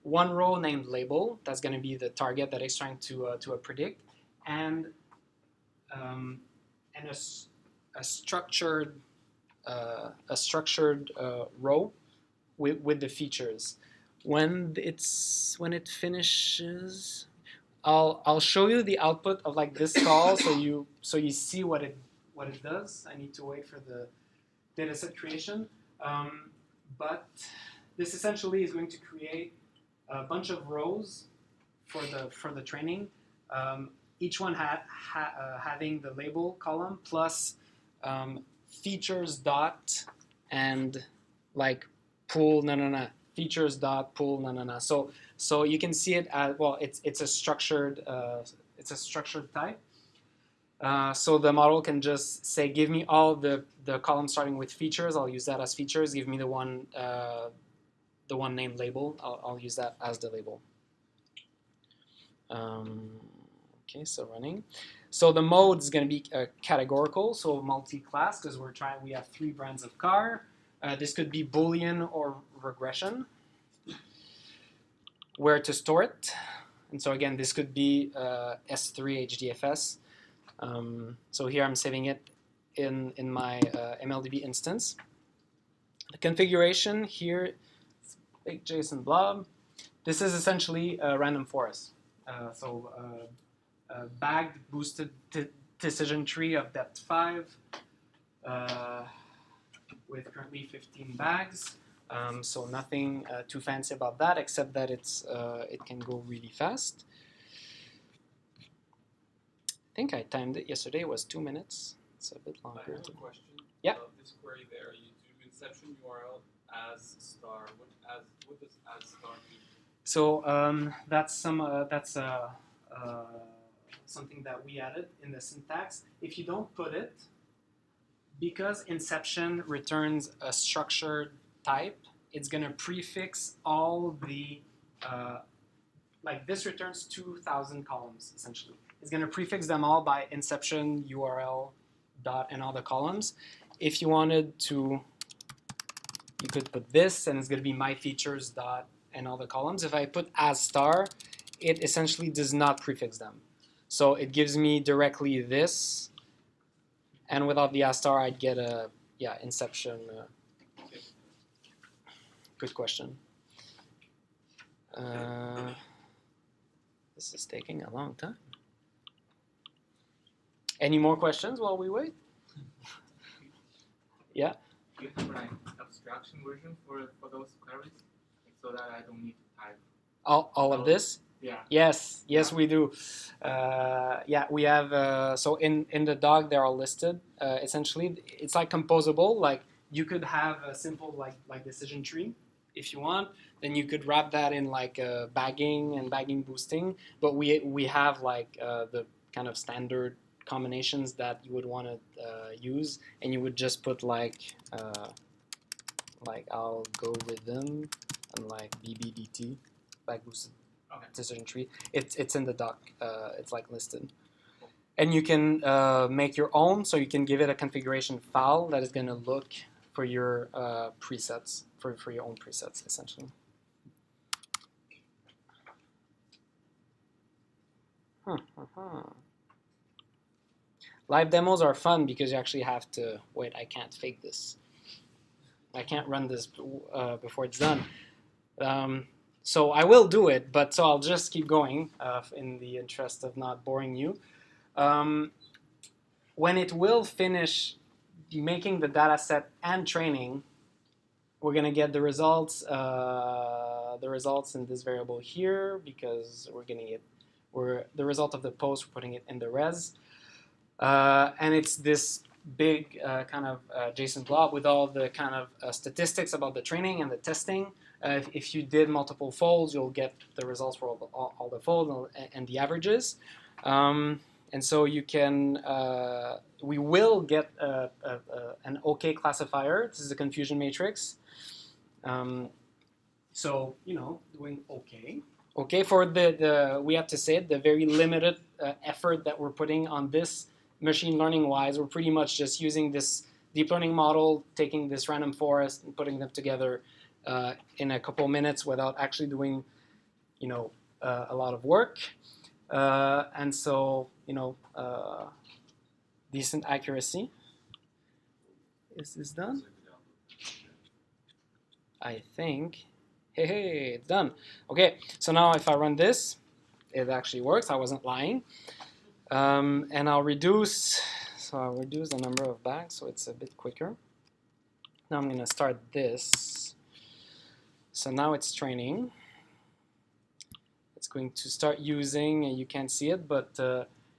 A: one row named label. That's going to be the target that it's trying to predict, and a structured row with the features. When it finishes, I'll show you the output of like this call, so you see what it does. I need to wait for the dataset creation, but this essentially is going to create a bunch of rows for the training. Each one having the label column plus features dot and like pool features dot pool So you can see it as well. It's a structured type. So the model can just say, give me all the columns starting with features. I'll use that as features. Give me the one named label. I'll use that as the label. Okay, so running. So the mode is going to be categorical, so multi-class, because we have 3 brands of car. This could be Boolean or regression. Where to store it, and so again, this could be S3 HDFS. So here I'm saving it in my MLDB instance. The configuration here, big JSON blob. This is essentially a random forest. A bagged boosted decision tree of depth 5 with currently 15 bags. So nothing too fancy about that, except that it can go really fast. I think I timed it yesterday. It was 2 minutes. It's a bit longer.
G: I have a question.
A: Yeah.
G: This query there, you do inception URL as star. What does as star do?
A: So that's something that we added in the syntax. If you don't put it, because inception returns a structured type, it's going to prefix all the, like this returns 2,000 columns, essentially. It's going to prefix them all by inception, URL, dot, and all the columns. If you wanted to, you could put this, and it's going to be my features, dot, and all the columns. If I put as star, it essentially does not prefix them. So it gives me directly this, and without the as star, I'd get a, inception. Good question. This is taking a long time. Any more questions while we wait? Yeah?
C: Do you have an abstraction version for those queries so that I don't need to type?
A: All of this?
C: Yeah.
A: Yes, we do. We have, so in the doc, they're all listed. Essentially, it's like composable. Like you could have a simple like decision tree if you want. Then you could wrap that in like bagging and bagging boosting. But we have like the kind of standard combinations that you would want to use, and you would just put like algorithm and like BBDT, bag boosted decision tree. It's in the doc. It's like listed. And you can make your own, so you can give it a configuration file that is going to look for your presets, for your own presets, essentially. Live demos are fun because you actually have to, wait, I can't fake this. I can't run this before it's done. So I will do it, but so I'll just keep going in the interest of not boring you. When it will finish making the data set and training, we're going to get the results in this variable here, because we're getting it, the result of the post, we're putting it in the res. And it's this big kind of JSON blob with all the kind of statistics about the training and the testing. If you did multiple folds, you'll get the results for all the folds and the averages. And so you can, we will get an OK classifier. This is a confusion matrix. So, doing OK. Okay, for we have to say it, the very limited effort that we're putting on this machine learning wise, we're pretty much just using this deep learning model, taking this random forest and putting them together in a couple minutes without actually doing, a lot of work. And so, decent accuracy. Is this done? I think. Hey, it's done. Okay, so now if I run this, it actually works. I wasn't lying. And I'll reduce the number of bags so it's a bit quicker. Now I'm going to start this. So now it's training. It's going to start using, you can't see it, but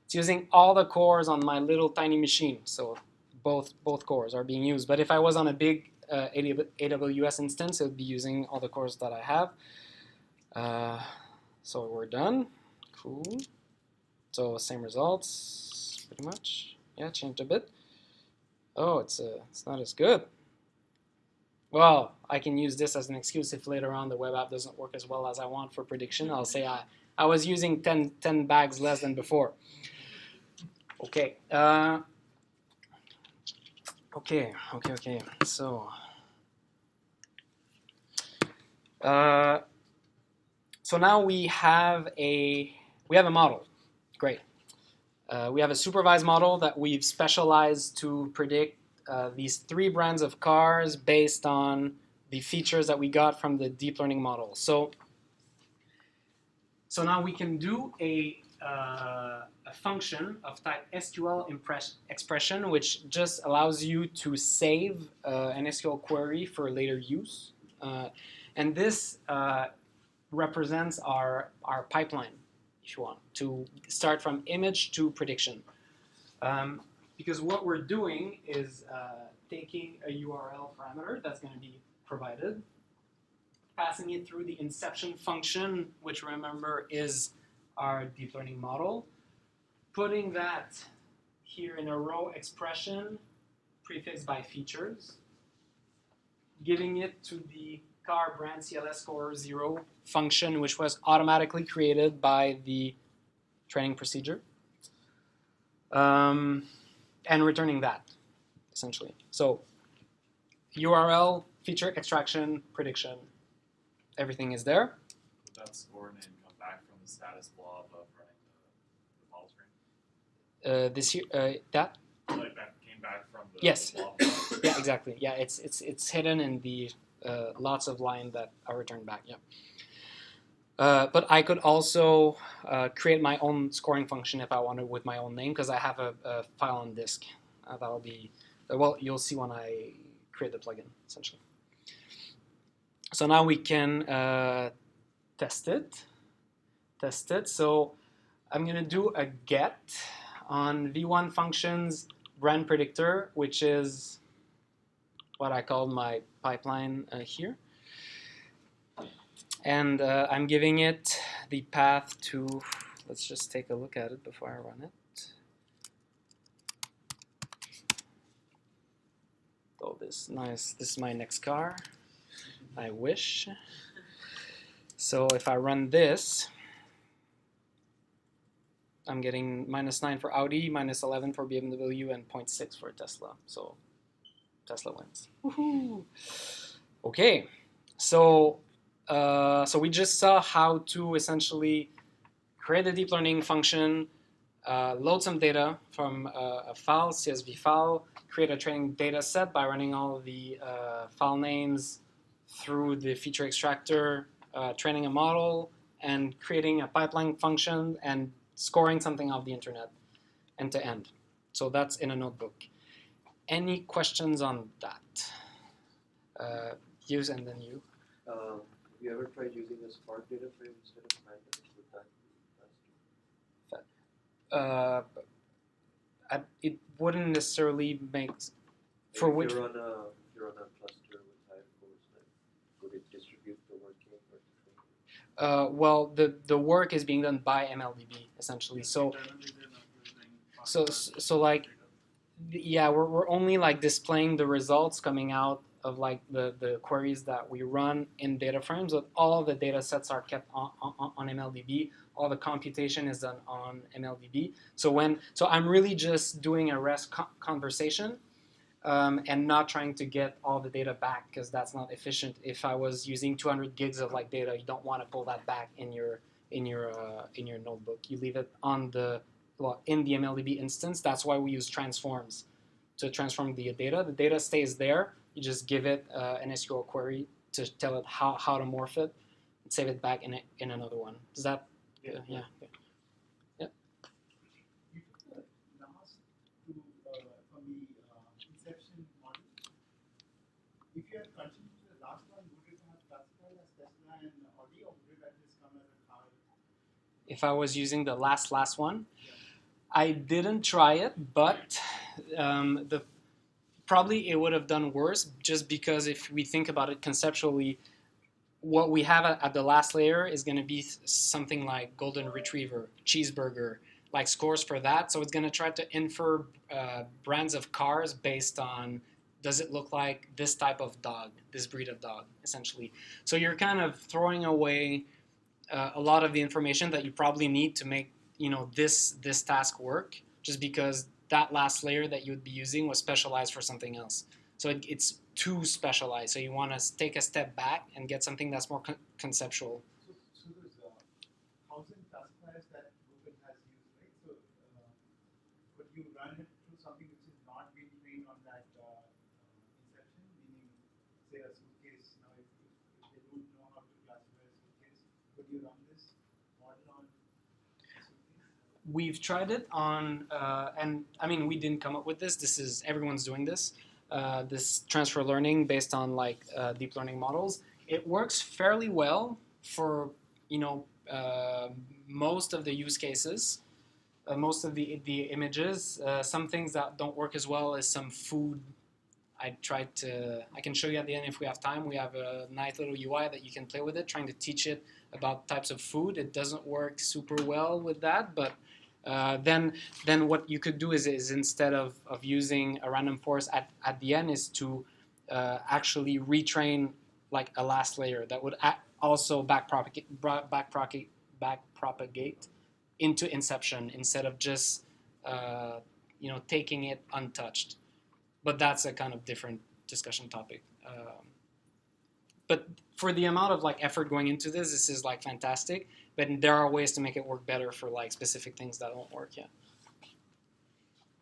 A: it's using all the cores on my little tiny machine. So both cores are being used. But if I was on a big AWS instance, it would be using all the cores that I have. So we're done. Cool. So same results, pretty much. Yeah, changed a bit. Oh, it's not as good. Well, I can use this as an excuse if later on the web app doesn't work as well as I want for prediction. I'll say I was using 10 bags less than before. Okay. Okay. So now we have a model. Great. We have a supervised model that we've specialized to predict these 3 brands of cars based on the features that we got from the deep learning model. So now we can do a function of type SQL expression, which just allows you to save an SQL query for later use. And this represents our pipeline, if you want, to start from image to prediction. Because what we're doing is taking a URL parameter that's going to be provided, passing it through the inception function, which remember is our deep learning model, putting that here in a row expression prefixed by features, giving it to the car brand CLS score 0 function, which was automatically created by the training procedure, and returning that, essentially. So URL, feature extraction, prediction, everything is there.
E: Would that score name come back from the status blob of running the model screen?
A: This here, that?
E: Like that came back from the
A: Yes.
E: blob.
A: Yeah, exactly. Yeah, it's hidden in the lots of line that are returned back. Yeah. But I could also create my own scoring function if I wanted with my own name, because I have a file on disk. That'll be, well, you'll see when I create the plugin, essentially. So now we can test it. So I'm going to do a get on v1 functions brand predictor, which is what I call my pipeline here. And I'm giving it the path to, let's just take a look at it before I run it. Oh, this is my next car. I wish. So if I run this, I'm getting -9 for Audi, -11 for BMW, and 0.6 for Tesla. So Tesla wins. Woohoo! Okay, so we just saw how to essentially create a deep learning function, load some data from a file, CSV file, create a training data set by running all of the file names through the feature extractor, training a model, and creating a pipeline function and scoring something off the internet end to end. So that's in a notebook. Any questions on that? Use and then you.
D: Have you ever tried using a Spark data frame instead of pandas? Would that be faster?
A: It wouldn't necessarily make for which.
D: If you're on a cluster with higher cores, then would it distribute the working or differently?
A: Well, the work is being done by MLDB essentially. So like, yeah, we're only like displaying the results coming out of like the queries that we run in data frames, but all the data sets are kept on MLDB. All the computation is done on MLDB. So I'm really just doing a REST conversation and not trying to get all the data back, because that's not efficient. If I was using 200 gigs of like data, you don't want to pull that back in your notebook. You leave it on in the MLDB instance. That's why we use transforms to transform the data. The data stays there. You just give it an SQL query to tell it how to morph it and save it back in another one. Does that? Yeah. Yeah.
F: You took the last two from the inception model. If you had continued to the last one, would it have classified as Tesla and Audi, or would it at least come as a car?
A: If I was using the last one, I didn't try it, but probably it would have done worse, just because if we think about it conceptually, what we have at the last layer is going to be something like golden retriever, cheeseburger, like scores for that. So it's going to try to infer brands of cars based on, does it look like this type of dog, this breed of dog, essentially. So you're kind of throwing away a lot of the information that you probably need to make this task work, just because that last layer that you would be using was specialized for something else. So it's too specialized. So you want to take a step back and get something that's more conceptual.
F: So there's 1,000 classifiers that Google has used, right? So could you run it through something which is not being trained on that inception, meaning say a suitcase? Now if they don't know how to classify a suitcase, could you run this model on a suitcase?
A: We've tried it on, and I mean, we didn't come up with this. Everyone's doing this. This transfer learning based on like deep learning models. It works fairly well for most of the use cases, most of the images. Some things that don't work as well is some food. I can show you at the end if we have time. We have a nice little UI that you can play with it, trying to teach it about types of food. It doesn't work super well with that, but then what you could do is instead of using a random forest at the end, is to actually retrain like a last layer that would also backpropagate into inception instead of just taking it untouched. But that's a kind of different discussion topic. But for the amount of like effort going into this is like fantastic. But there are ways to make it work better for like specific things that won't work. Yeah.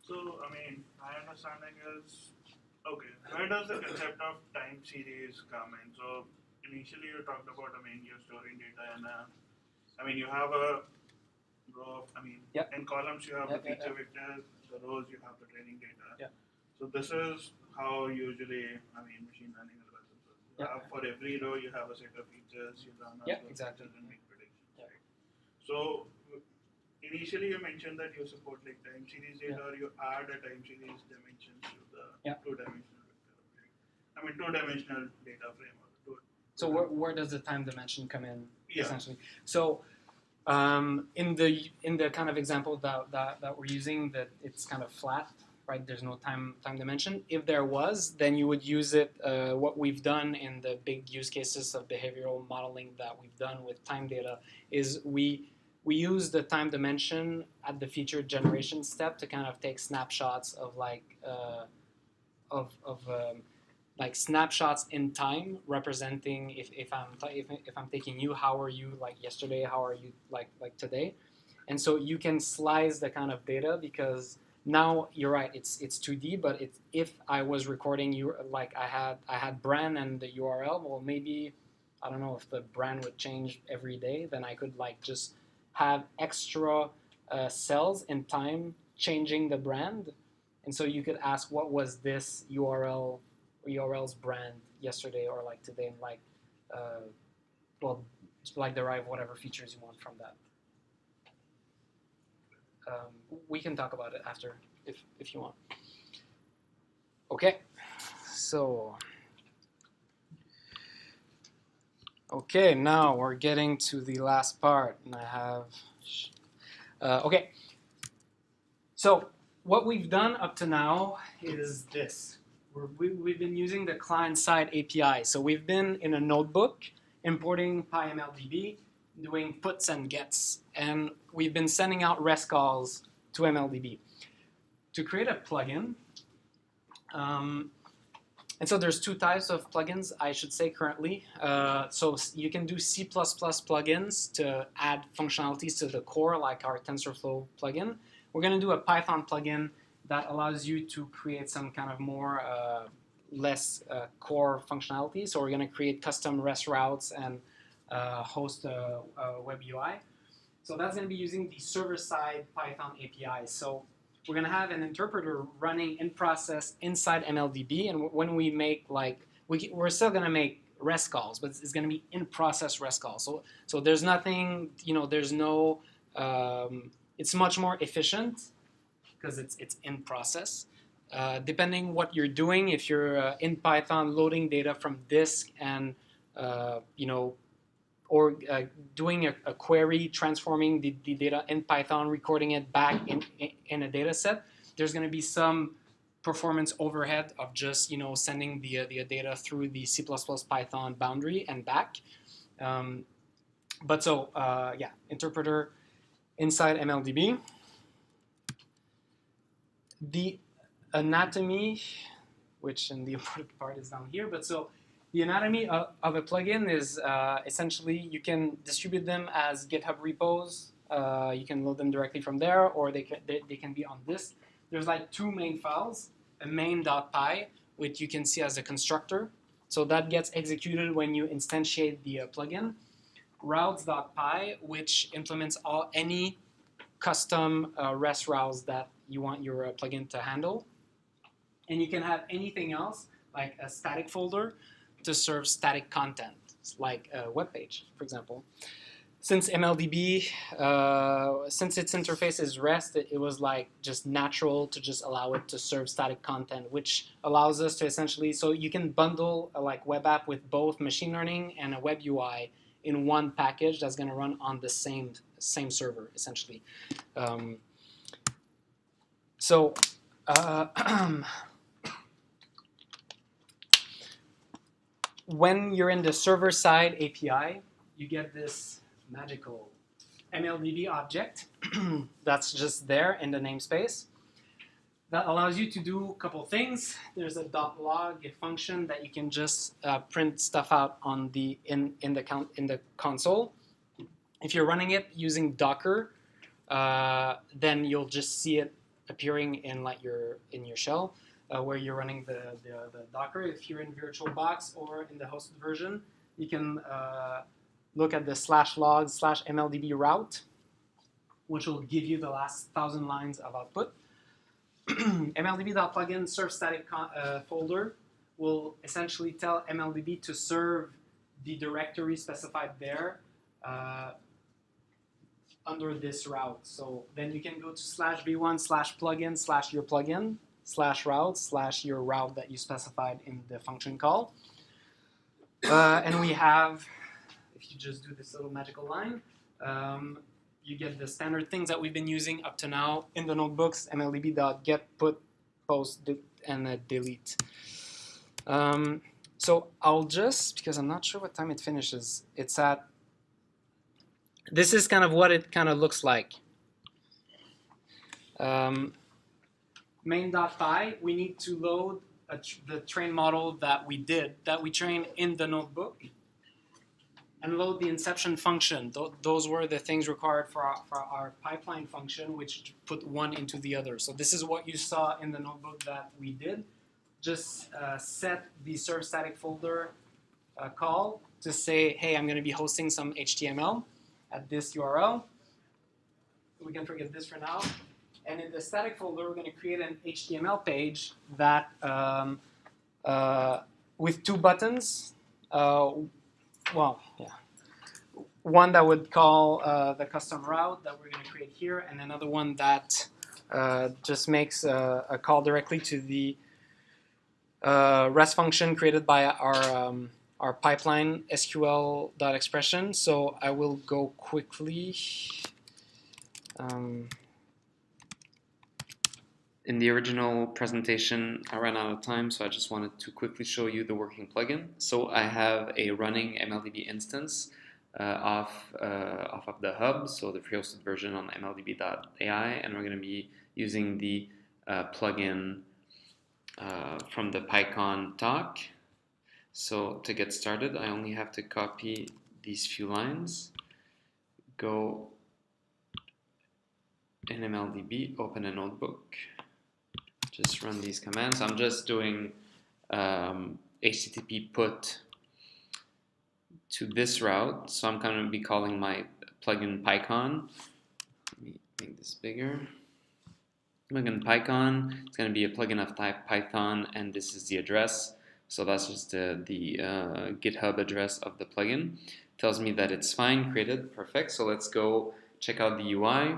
B: So I mean, my understanding is, okay, where does the concept of time series come in? So initially you talked about, I mean, you're storing data and you have a row of,
A: Yep.
B: in columns you have
A: Yep,
B: the feature vectors, the rows you have the training data.
A: Yep.
B: So this is how usually, machine learning algorithms work.
A: Yep.
B: For every row you have a set of features, you run
A: Yep,
B: those
A: exactly.
B: features and make predictions.
A: Yep.
B: Right? So initially you mentioned that you support like time series data, or you add a time series dimension to the two-dimensional vector. Right? Two-dimensional data frame.
A: So where does the time dimension come in?
B: Yeah.
A: Essentially? So in the kind of example that we're using, that it's kind of flat, right? There's no time dimension. If there was, then you would use it. What we've done in the big use cases of behavioral modeling that we've done with time data is we use the time dimension at the feature generation step to kind of take snapshots of like like snapshots in time, representing if I'm taking you, how are you like yesterday, how are you like today, and so you can slice the kind of data, because now you're right, it's 2D, but if I was recording you, like I had brand and the URL, well maybe I don't know if the brand would change every day, then I could like just have extra cells in time changing the brand, and so you could ask what was this URL's brand yesterday or like today, and like like derive whatever features you want from that. We can talk about it after if you want. Okay, so now we're getting to the last part, and I have okay. So what we've done up to now is this. we've been using the client-side API. So we've been in a notebook importing PyMLDB, doing puts and gets, and we've been sending out REST calls to MLDB. To create a plugin, and so there's two types of plugins, I should say, currently. So you can do C++ plugins to add functionalities to the core, like our TensorFlow plugin. We're going to do a Python plugin that allows you to create some kind of more less core functionality. So we're going to create custom REST routes and host a web UI. So that's going to be using the server-side Python API. So we're going to have an interpreter running in process inside MLDB, and when we make we're still going to make REST calls, but it's going to be in process REST calls. So there's nothing, there's no, it's much more efficient because it's in process. Depending what you're doing, if you're in Python loading data from disk and or doing a query, transforming the data in Python, recording it back in a data set, there's going to be some performance overhead of just sending the data through the C++ Python boundary and back. Yeah, interpreter inside MLDB. The anatomy, which in the important part is down here, but so the anatomy of a plugin is essentially you can distribute them as GitHub repos. You can load them directly from there, or they can be on disk. There's like two main files, a main.py, which you can see as a constructor. So that gets executed when you instantiate the plugin. Routes.py, which implements any custom REST routes that you want your plugin to handle. And you can have anything else, like a static folder, to serve static content, like a web page, for example. Since MLDB, since its interface is REST, it was like just natural to just allow it to serve static content, which allows us to essentially, so you can bundle a web app with both machine learning and a web UI in one package that's going to run on the same server, essentially. When you're in the server-side API, you get this magical MLDB object that's just there in the namespace. That allows you to do a couple things. There's a .log function that you can just print stuff out on in the console. If you're running it using Docker, then you'll just see it appearing in your shell. Where you're running the Docker. If you're in VirtualBox or in the hosted version, you can look at the /log/MLDB route, which will give you the last 1,000 lines of output. MLDB.plugin serve static folder will essentially tell MLDB to serve the directory specified there under this route. So then you can go to /v1/plugin/your-plugin /route/your route that you specified in the function call. And we have, if you just do this little magical line, you get the standard things that we've been using up to now in the notebooks, mldb.get, put, post, and delete. So I'll just, because I'm not sure what time it finishes, this is kind of what it kind of looks like. Main.py, we need to load the train model that we trained in the notebook, and load the inception function. Those were the things required for our pipeline function, which put one into the other. So this is what you saw in the notebook that we did. Just set the serve static folder call to say, hey, I'm going to be hosting some HTML at this URL. We can forget this for now. And in the static folder, we're going to create an HTML page that with two buttons. One that would call the custom route that we're going to create here, and another one that just makes a call directly to the REST function created by our pipeline SQL.expression. So I will go quickly. In the original presentation, I ran out of time, so I just wanted to quickly show you the working plugin. So I have a running MLDB instance off of the hub, so the free-hosted version on MLDB.ai, and we're going to be using the plugin from the Pycon talk. So to get started, I only have to copy these few lines, go in MLDB, open a notebook, just run these commands. I'm just doing HTTP put to this route, so I'm going to be calling my plugin Pycon. Let me make this bigger. Plugin Pycon, it's going to be a plugin of type Python, and this is the address. So that's just the GitHub address of the plugin. Tells me that it's fine, created, perfect. So let's go check out the UI.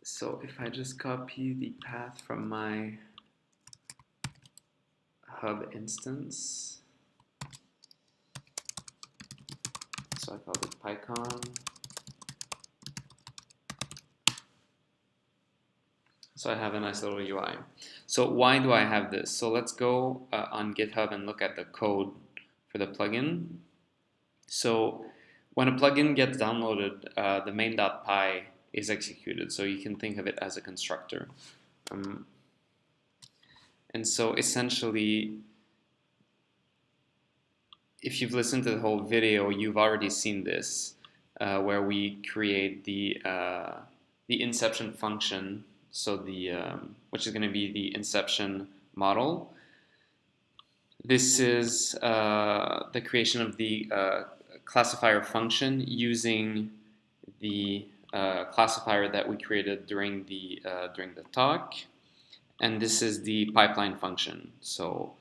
A: So if I just copy the path from my hub instance, so I call it Pycon. So I have a nice little UI. So why do I have this? So let's go on GitHub and look at the code for the plugin. So when a plugin gets downloaded, the main.py is executed. So you can think of it as a constructor. And so essentially, if you've listened to the whole video, you've already seen this, where we create the inception function. So which is going to be the inception model. This is the creation of the classifier function using the classifier that we created during the talk, and this is the pipeline function. So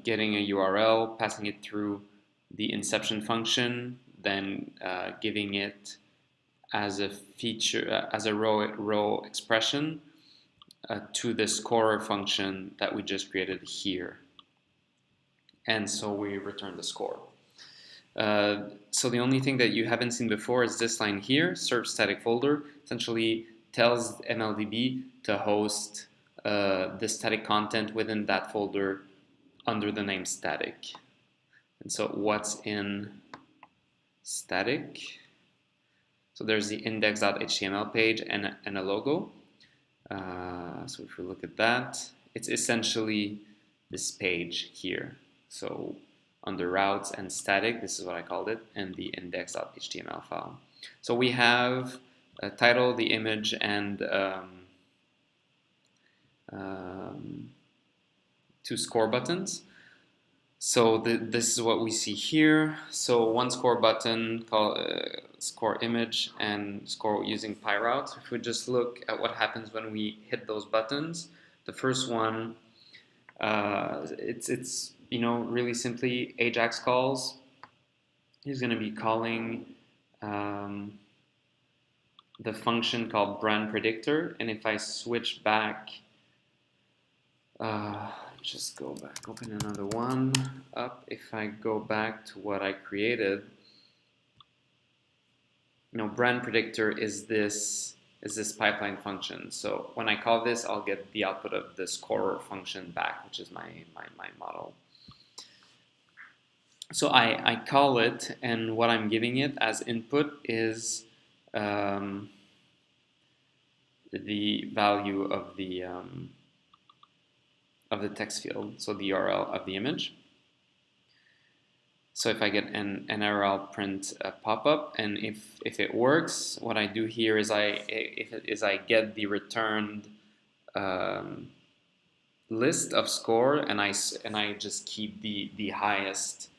A: getting a URL, passing it through the inception function, then giving it as a feature, as a row expression to the scorer function that we just created here. And so we return the score. So the only thing that you haven't seen before is this line here, serve static folder, essentially tells MLDB to host the static content within that folder under the name static. And so what's in static? So there's the index.html page and a logo. So if we look at that, it's essentially this page here. So under routes and static, this is what I called it, and the index.html file. So we have a title, the image, and two score buttons. So this is what we see here. So one score button called score image and score using PyRoute. If we just look at what happens when we hit those buttons, the first one, it's really simply Ajax calls. He's going to be calling the function called brand predictor, and if I switch back. Just go back, open another one up. If I go back to what I created, brand predictor is this pipeline function. So when I call this, I'll get the output of the scorer function back, which is my model. So I call it, and what I'm giving it as input is the value of the text field, so the URL of the image. So if I get an error, I'll print a pop-up, and if it works, what I do here is I get the returned list of score, and I just keep the highest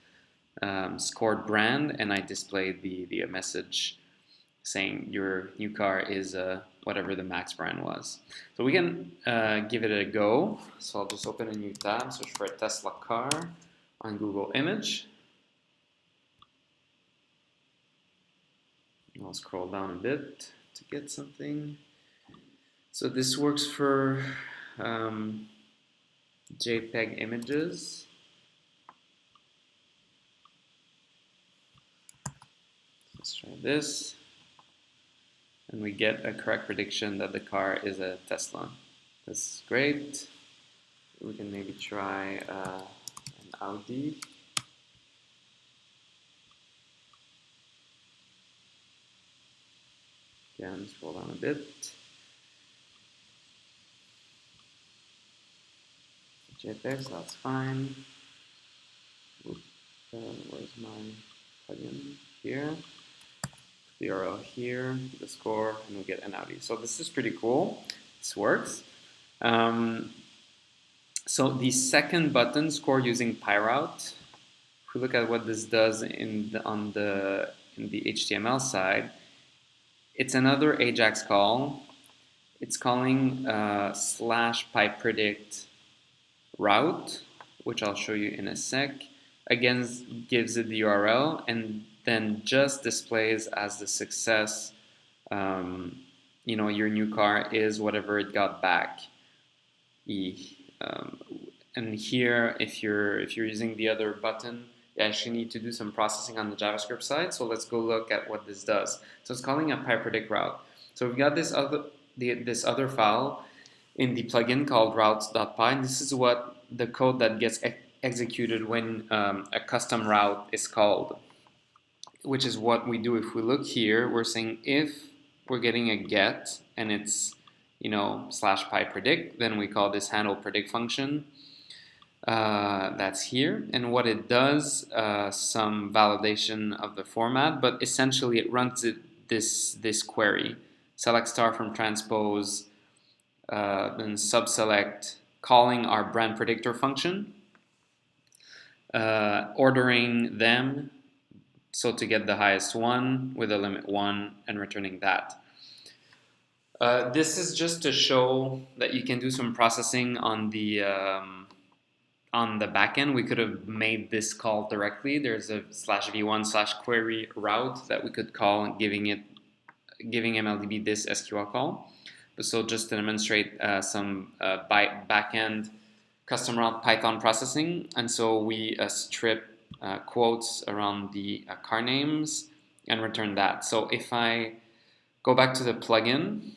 A: scored brand, and I display the message saying your new car is whatever the max brand was. So we can give it a go. So I'll just open a new tab, search for a Tesla car on Google Image. I'll scroll down a bit to get something. So this works for JPEG images. Let's try this. and we get a correct prediction that the car is a Tesla. That's great. We can maybe try an Audi. Again, scroll down a bit. JPEG, so that's fine. Where's my plugin? Here. The URL here, the score, and we get an Audi. So this is pretty cool. This works. So the second button, score using PyRoute. If we look at what this does in the HTML side, it's another AJAX call. It's calling /pypredict route, which I'll show you in a sec. Again, gives it the URL and then just displays as the success. You know, your new car is whatever it got back. And here, if you're using the other button, you actually need to do some processing on the JavaScript side. So let's go look at what this does. So it's calling a pypredict route. So we've got this other file in the plugin called routes.py. This is what the code that gets executed when a custom route is called, which is what we do. If we look here, we're saying if we're getting a get and it's, you know, /pypredict, then we call this handle predict function. That's here, and what it does, some validation of the format, but essentially it runs this query: select star from transpose, then subselect, calling our brand predictor function, ordering them, so to get the highest one with a limit 1 and returning that. This is just to show that you can do some processing on the backend. We could have made this call directly. There's a /v1/query route that we could call, giving MLDB this SQL call. But so just to demonstrate some backend custom route Python processing, and so we strip quotes around the car names and return that. So if I go back to the plugin,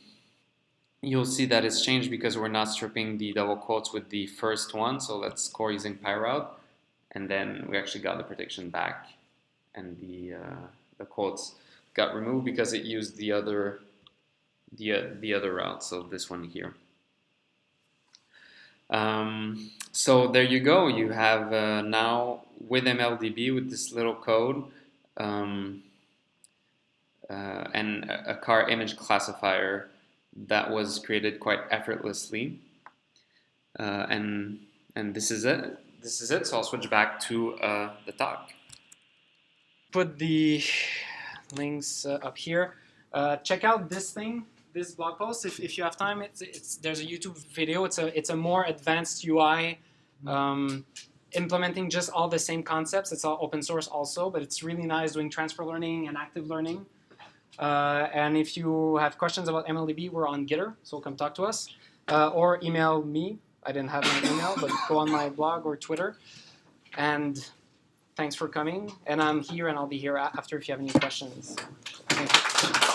A: you'll see that it's changed because we're not stripping the double quotes with the first one. So let's score using PyRoute, and then we actually got the prediction back, and the quotes got removed because it used the other route. So this one here. So there you go. You have now with MLDB, with this little code, and a car image classifier that was created quite effortlessly, and this is it. So I'll switch back to the talk. Put the links up here. Check out this blog post if you have time. There's a YouTube video. It's a more advanced UI, implementing just all the same concepts. It's all open source also, but it's really nice doing transfer learning and active learning. And if you have questions about MLDB, we're on Gitter, so come talk to us. Or email me. I didn't have my email, but go on my blog or Twitter. And thanks for coming. And I'm here, and I'll be here after if you have any questions. Thank you.